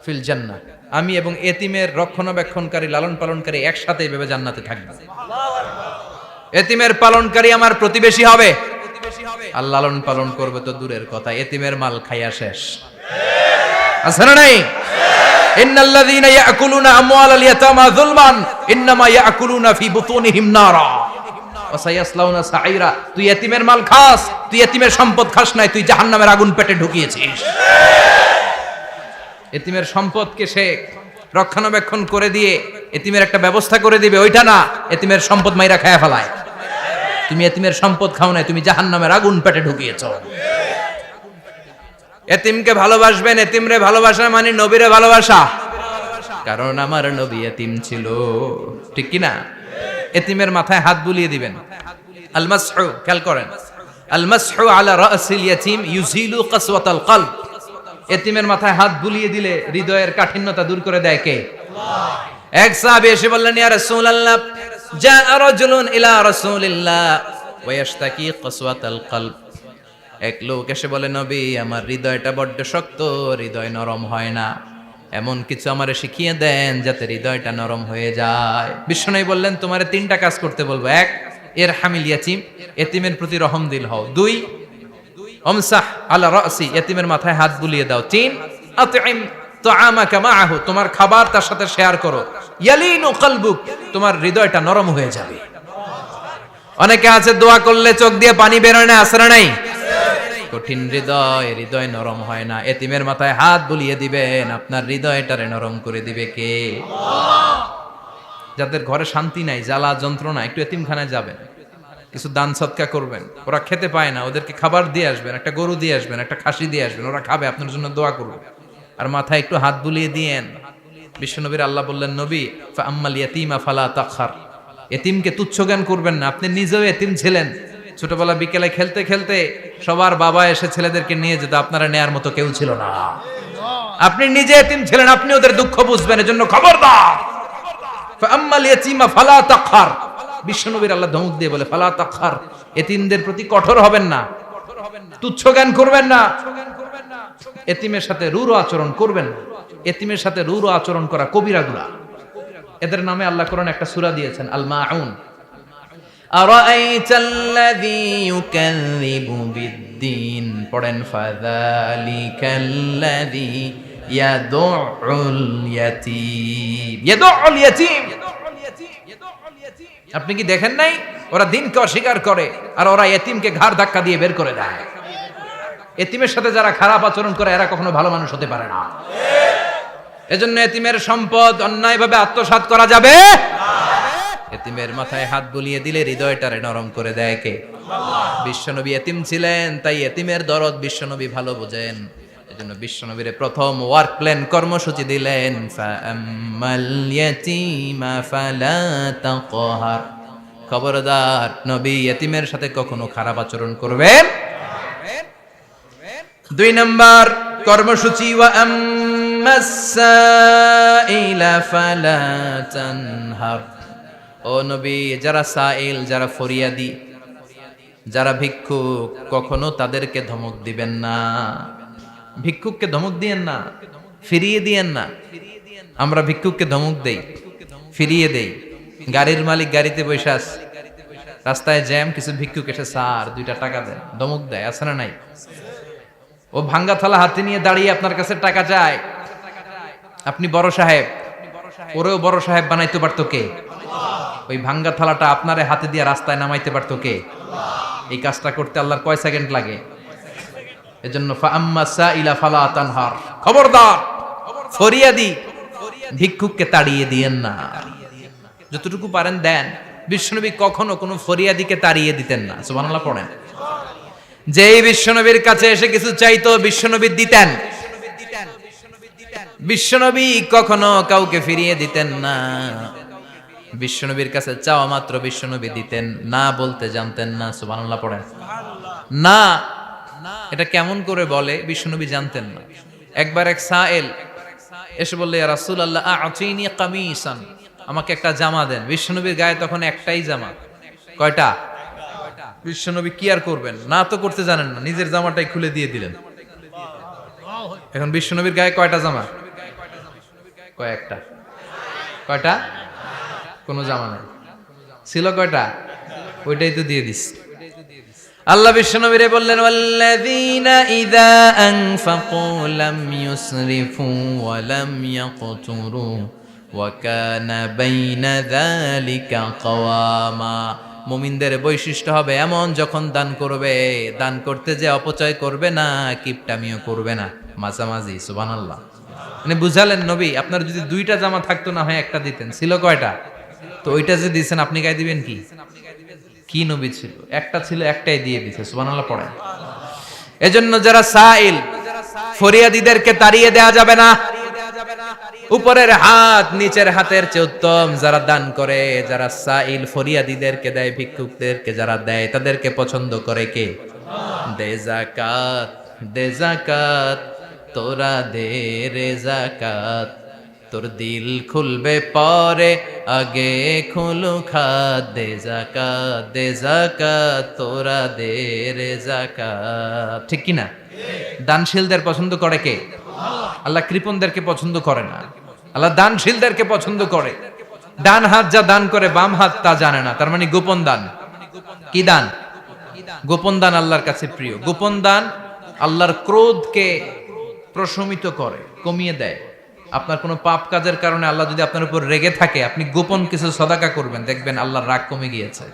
ফিল জান্নাহ, আমি এবং এতিমের রক্ষণাবেক্ষণকারী লালন পালনকারী একসাথে এভাবে জান্নাতে থাকবে। এতিমের পালনকারী আমার প্রতিবেশী হবে, আর লালন পালন করবে তো দূরের কথা, এতিমের মাল খাইয়া শেষ। আছে না নাই? ইন্নাল্লাযীনা ইয়াকুলুনা আমওয়ালাল ইয়াতামা যুলমান ইন্নামা ইয়াকুলুনা ফি বুতুনিহিম নারা ওয়া সায়াসলাউনা সাঈরা। তুই এতিমের মাল খাস, তুই এতিমের সম্পদ খাস নাই, তুই জাহান্নামের আগুন পেটে ঢুকিয়েছিস। এতিমের সম্পদকে সে রক্ষণাবেক্ষণ করে দিয়ে এতিমের একটা ব্যবস্থা করে দিবে, ওইটা না, এতিমের সম্পদ মাইরা খায়া ফেলায়। তুমি এতিমের সম্পদ খাও নাই, তুমি জাহান্নামের আগুন পেটে ঢুকিয়েছো। এতিমকে ভালোবাসবেন, এতিমরে ভালোবাসা মানে নবীরে ভালোবাসা, কারণ আমার নবী এতিম ছিল, ঠিক কি না? এতিমের মাথায় হাত বুলিয়ে দিবেন। আল মাসহু, খেয়াল করেন, আল মাসহু আলা রাসিল ইয়াতিম ইউজিলু কাসওয়াতাল কলব। এতিমের মাথায় হাত বুলিয়ে দিলে হৃদয়ের কাঠিন্যতা দূর করে দেয় কে? আল্লাহ। এক সাহাবী এসে বললেন, ইয়া রাসূলুল্লাহ, জাআ রাজুলুন ইলা রাসূলিল্লাহ ওয়া ইয়াশতাকি কাসওয়াতাল কলব। এক লোক এসে বলে, নবী, আমার হৃদয়টা বড্ড শক্ত, হৃদয় নরম হয় না, এমন কিছু আমারে শিখিয়ে দেন যাতে হৃদয়টা নরম হয়ে যায়। বিশ্বনবী বললেন, তোমারে তিনটা কাজ করতে বলবো। এক, ইরহামিল ইয়াতীম, এতিমের প্রতি রহম দিল হও। দুই, আমসাহ আলা রাসি, এতিমের মাথায় হাত বুলিয়ে দাও। তিন, আতইম তুআমাকা মাআহু, তোমার খাবার তার সাথে শেয়ার করো। ইয়ালিনু কলবুক, তোমার হৃদয়টা নরম হয়ে যাবে। অনেকে আছে দোয়া করলে চোখ দিয়ে পানি বের হয় না, আসরা নাই? কঠিন হৃদয়, হৃদয় নরম হয় না। এতিমের মাথায় হাত বুলিয়ে দিবেন, আপনার হৃদয়টারে নরম করে দিবে কে? আল্লাহ। যাদের ঘরে শান্তি নাই, জ্বালা যন্ত্রণা, একটু এতিমখানায় যাবেন, কিছু দান সদকা করবেন। ওরা খেতে পায় না, ওদেরকে খাবার দিয়ে আসবেন, একটা গরু দিয়ে আসবেন, একটা খাসি দিয়ে আসবেন, ওরা খাবে, আপনার জন্য দোয়া করবে। আর মাথায় একটু হাত বুলিয়ে দিয়েন। বিশ্বনবীর আল্লাহ বললেন, নবী, ফাআম্মাল ইয়াতীমা ফালা তাখহার, এতিমকে তুচ্ছ জ্ঞান করবেন না। আপনি নিজেও এতিম ছিলেন, ছোটবেলা বিকেলে খেলতে খেলতে সবার বাবা এসে ছেলেদেরকে নিয়ে যেত, আপনারা নেয়ার মতো কেউ ছিল না। আপনি নিজে এতিম ছিলেন, আপনি ওদের দুঃখ বুঝবেন, এজন্য খবরদার, ফাআম্মাল ইয়াতীমা ফালা তাখহার। বিশ্বনবীর আল্লাহ ধমক দিয়ে বলে, ফালা তাখহার, এতিমদের প্রতি কঠোর হবেন না, তুচ্ছ জ্ঞান করবেন না, এতিমের সাথে রূঢ় আচরণ করবেন না। এতিমের সাথে রূঢ় আচরণ করা কবিরা গুনাহ। এদের নামে আল্লাহ কোরআনে একটা সূরা দিয়েছেন, আল মাউন। আরাআইতাল্লাযী ইউকাযযিবু বিদ্দীন, পড়েন, ফাযালিকাল্লাযী ইয়াদুউল ইয়াতীম। ইয়াদুউল ইয়াতীম, আপনি কি দেখেন নাই? ওরা দিনকে অস্বীকার করে আর ওরা এতিমকে ঘাড় ধাক্কা দিয়ে বের করে দেয়। এতিমের সাথে যারা খারাপ আচরণ করে এরা কখনো ভালো মানুষ হতে পারে না। এজন্য এতিমের সম্পদ অন্যায়ভাবে আত্মসাৎ করা যাবে না। এতিমের মাথায় হাত বুলিয়ে দিলে হৃদয়টারে নরম করে দেয় কে? আল্লাহ। বিশ্বনবী এতিম ছিলেন, তাই এতিমের দরদ বিশ্বনবী ভালো বোঝেন। এজন্য বিশ্বনবীর প্রথম ওয়ার্ক প্ল্যান, কর্মসূচি দিলেন, ফাআম্মাল ইয়াতীমা ফালা তাকহার। খবরদার, নবী এতিমের সাথে কখনো খারাপ আচরণ করবেন। দুই নাম্বার কর্মসূচি, ওয়া আম্মাস সাইলা ফালা তানহার। ও নবী, যারা সাইল, যারা ফরিয়াদি, যারা ভিক্ষুক, কখনো তাদেরকে ধমক দিবেন না। ভিক্ষুককে ধমক দিয়েন না, ফিরিয়ে দিয়েন না। আমরা ভিক্ষুককে ধমক দেই, ফিরিয়ে দেই। গাড়ির মালিক গাড়িতে বসে আছে, রাস্তায় জ্যাম, কিছু ভিক্ষুক এসে স্যার 2টা টাকা দেন, ধমক দেয়, আছে না নাই? ও ভাঙ্গা থালা হাতে নিয়ে দাঁড়িয়ে আপনার কাছে টাকা চায়। আপনি বড় সাহেব, ওরেও বড় সাহেব বানাইতে পারতো কে? ওই ভাঙ্গা থালাটা আপনারে হাতে দিয়ে রাস্তায় নামাইতে পারতো কে? এই কাজটা করতে আল্লাহর কয় সেকেন্ড লাগে? এজন্য ফাআম্মা সাইলা ফালা তানহার, খবরদার, ফরিয়াদি ভিক্ষুককে তাড়িয়ে দিয়েন না। যতটুকু পারেন দেন। বিশ্বনবী কখনো কোনো ফরিয়াদিকে তাড়িয়ে দিতেন না। সুবহানাল্লাহ পড়েন। যেই বিশ্বনবীর কাছে এসে কিছু চাইতো, বিশ্বনবী দিতেন। বিশ্বনবী কখনো কাউকে ফিরিয়ে দিতেন না। বিশ্বনবীর কাছে চাওয়া মাত্র বিশ্বনবী দিতেন, না বলতে জানতেন না। সুবহানাল্লাহ পড়েন। না, এটা কেমন করে বলে বিশ্বনবী জানতেন না। একবার এক সাইল এসে বললে, ইয়া রাসূলুল্লাহ আ'তিনি কামিসান, আমাকে একটা জামা দেন। বিশ্বনবীর গায়ে তখন একটাই জামা। কয়টা? বিশ্বনবী কি আর করবেন, না তো করতে জানেন না, নিজের জামাটাই খুলে দিয়ে দিলেন। এখন বিশ্বনবীর গায়ে কয়টা জামা? কয়েকটা। কয়টা? কোনো জামা নাই। ছিল কয়টা? ওইটাই তো দিয়ে দিস। আল্লাহ বিশ্বনবীরে বললেন, ওয়াল্লাযীনা ইযা আনফাকু লাম ইউসরিফু ওয়া লাম ইয়াকতুরু ওয়া কানা বাইনা যালিকা কাওয়ামা। মুমিনদের বৈশিষ্ট্য হবে এমন, যখন দান করবে, দান করতে যে অপচয় করবে না, কিপটামিও করবে না, মাঝামাঝি। সুবহানাল্লাহ। মানে বুঝালেন নবী, আপনার যদি দুইটা জামা থাকতো না হয় একটা দিতেন। ছিল কয়টা? তো ওইটা যে দিয়েছেন আপনি গায়ে দিবেন কি? কি নবী ছিল? একটা ছিল, একটাই দিয়ে দিছে। সুবহানাল্লাহ পড়েন। এজন্য যারা সাইল, ফরিয়াদীদেরকে তাড়িয়ে দেয়া যাবে না। উপরের হাত নিচের হাতের চেয়ে উত্তম। যারা দান করে, যারা সাইল ফরিয়াদীদেরকে দেয়, ভিক্ষুকদেরকে যারা দেয়, তাদেরকে পছন্দ করে কে? দে যাকাত, দে যাকাত, তোরা দে রে যাকাত, তোর দিল খুলবে পরে, আগে খুলু খাত। দে যাকাত, দে যাকাত, তোরা দে রে যাকাত। ঠিক কি না? দানশীলদের পছন্দ করে কে? আল্লাহ কৃপণদেরকে পছন্দ করে না, আল্লাহ দানশীলদেরকে পছন্দ করে। ডান হাত যা দান করে, বাম হাত তা জানে না, তার মানে গোপন দান। কি দান? গোপন দান আল্লাহর কাছে প্রিয়। গোপন দান আল্লাহর ক্রোধকে প্রশমিত করে, কমিয়ে দেয়। আপনার কোনো পাপ কাজের কারণে আল্লাহ যদি আপনার উপর রেগে থাকে, আপনি গোপন কিছু সদাকা করবেন, দেখবেন আল্লাহর রাগ কমে গিয়েছে,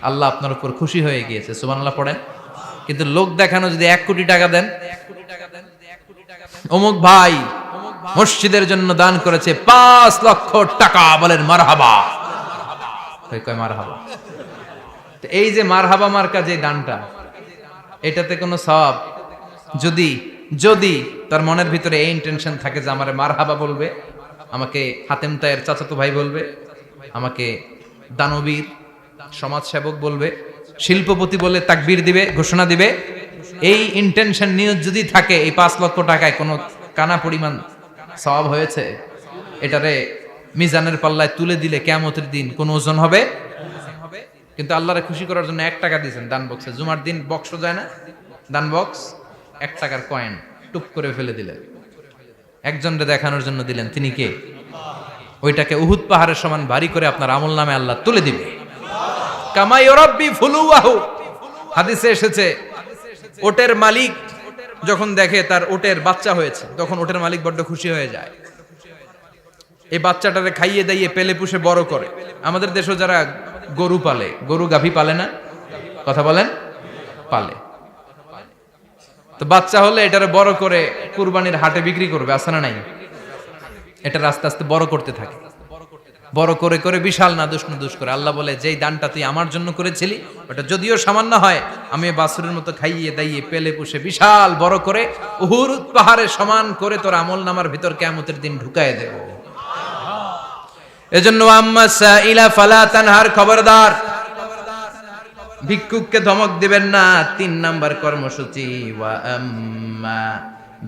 আল্লাহ আপনার উপর খুশি হয়ে গিয়েছে। সুবহানাল্লাহ পড়েন। কিন্তু লোক দেখানো যদি 1 কোটি টাকা দেন, অমুক ভাই মসজিদের জন্য দান করেছে 5 লক্ষ টাকা, বলেন মারহাবা। কয় মারহাবা। তো এই যে মারহাবা মার্কা যে দানটা, এটাতে কোনো সওয়াব, যদি যদি তার মনের ভিতরে এই ইন্টেনশন থাকে যে আমারে মারহাবা বলবে, আমাকে হাতেম তায়ের চাচাতো ভাই বলবে, আমাকে দানবীর সমাজসেবক বলবে, শিল্পপতি বলে তাকবীর দিবে, ঘোষণা দিবে, এই ইন্টেনশন নিয়ে যদি থাকে, এই 5 লক্ষ টাকায় কোনো কানা পরিমাণ সওয়াব হয়েছে, এটারে মিজানের পাল্লায় তুলে দিলে কিয়ামতের দিন কোন ওজন হবে? কিন্তু আল্লাহরে খুশি করার জন্য 1 টাকা দিয়েছেন দান বক্সে। জুমার দিন বক্স যায় না, দান বক্স, 1 টাকার কয়েন টুপ করে ফেলে দিলেন, একজনকে দেখানোর জন্য দিলেন। তিনি কে? ওইটাকে উহুদ পাহাড়ের সমান ভারী করে আপনার আমল নামে আল্লাহ তুলে দিবে। কামা ইউরাব্বি ফুলুয়াহু, হাদিসে এসেছে, ওটের মালিক যখন দেখে তার ওটের বাচ্চা হয়েছে, তখন ওটের মালিক বড্ড খুশি হয়ে যায়। এই বাচ্চাটারে খাইয়ে দাইয়ে পেলে পুষে বড় করে। আমাদের দেশে যারা গরু পালে, গরু গাভী পালে না? কথা বলেন। পালে। তো বাচ্চা হলে এটারে বড় করে কুরবানির হাটে বিক্রি করবে, আছে না নাই? এটা আস্তে আস্তে বড় করতে থাকে, বড় করে করে বিশাল নাদুস করে। আল্লাহ বলে, যেই দানটা তুই আমার জন্য করেছিলি, ওটা যদিও সামান্য হয়, আমি বাছুরের মতো খাইয়ে দাইয়ে পেলে পুষে বিশাল বড় করে উহুদ পাহাড়ের সমান করে তোর আমল নামার ভিতর কিয়ামতের দিন ঢুকায় দেব। এজন্য আম্মা সাইলা ফালা তানহার, খবরদার ভিক্ষুককে ধমক দিবেন না। 3 নাম্বার কর্মসূচি, ওয়া আম্মা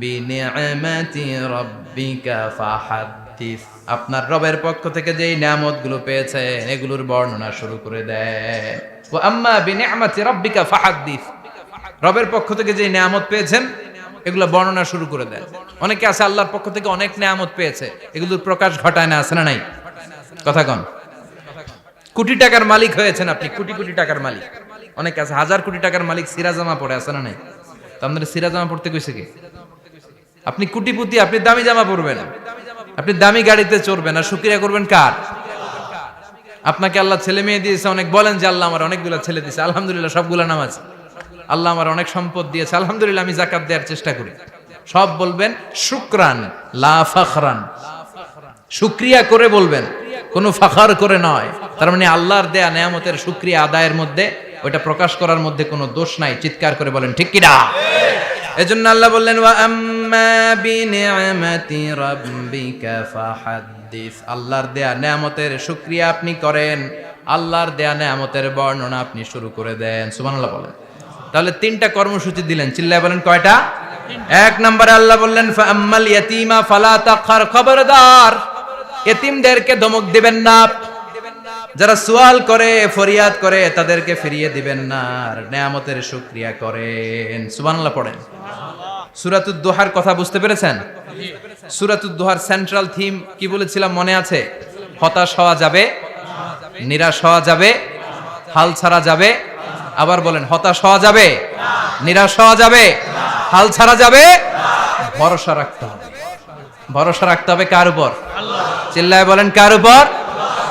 বিনিআমাতি রাব্বিকা ফাহাদ্দিস। আপনার রবের পক্ষ থেকে যেই নিয়ামতগুলো পেয়েছেন, এগুলোর বর্ণনা শুরু করে দেয়। ওয়া আম্মা বিনিআমাতি রাব্বিকা ফাহাদ্দিস, রবের পক্ষ থেকে যেই নিয়ামত পেয়েছেন, এগুলো বর্ণনা শুরু করে দেয়। অনেকে আছে আল্লাহর পক্ষ থেকে অনেক নিয়ামত পেয়েছে, এগুলোর প্রকাশ ঘটায় না, আছে না নাই? কথা কন। কোটি টাকার মালিক হয়েছেন আপনি, কোটি কোটি টাকার মালিক। অনেকে আছে 1000 কোটি টাকার মালিক, সিরাজামা পড়ে, আছে না নাই? তো আপনাদের সিরাজামা পড়তে কইছে কে? আপনি কোটিপতি, আপনি দামি জামা পরবেন, আপনি দামি গাড়িতে চড়বেন, আর শুকরিয়া করবেন কার? আপনাকে আল্লাহ ছেলে মেয়ে দিয়েছে অনেক, বলেন যে আল্লাহ আমার অনেকগুলো ছেলে দিয়েছে, আলহামদুলিল্লাহ, সবগুলা নামাজ। আল্লাহ আমার অনেক সম্পদ দিয়েছে, আলহামদুলিল্লাহ, আমি যাকাত দেওয়ার চেষ্টা করি। সব বলবেন শুকরান লা ফাখরান, শুকরিয়া করে বলবেন, কোনো ফাখার করে নয়। তার মানে আল্লাহর দেয়া নিয়ামতের শুকরিয়া আদায়ের মধ্যে, ওটা প্রকাশ করার মধ্যে কোনো দোষ নাই। চিৎকার করে বলেন ঠিক কি না? এজন্য আল্লাহ বললেন, ওয়া আম্মা বিনিআমাতি রাব্বিকা ফাহাদ্দিস, আল্লাহর দেয়া নিয়ামতের শুকরিয়া আপনি করেন, আল্লাহর দেয়া নিয়ামতের বর্ণনা আপনি শুরু করে দেন। সুবহানাল্লাহ বলেন। তাহলে 3টা কর্মসূচি দিলেন, চিল্লায় বলেন কয়টা? 1 নম্বরে আল্লাহ বললেন, ফা আম্মাল ইয়াতীমা ফালা তাকহার, খবরদার এতিমদেরকে ধমক দিবেন না। যারা সুয়াল করে, ফরিয়াদ করে, তাদেরকে ফিরিয়ে দিবেন না, আর নিয়ামতের শুকরিয়া করেন। সুবহানাল্লাহ পড়েন। সূরাতুদ দোহার কথা বুঝতে পেরেছেন? সূরাতুদ দোহার সেন্ট্রাল থিম কি বলেছিলাম মনে আছে? হতাশ হওয়া যাবে, নিরাশ হওয়া যাবে, হাল ছাড়া যাবে। আবার বলেন, হতাশ হওয়া যাবে, নিরাশ হওয়া যাবে, হাল ছাড়া যাবে, ভরসা রাখতে হবে। ভরসা রাখতে হবে কার উপর? চিল্লায় বলেন, কার উপর?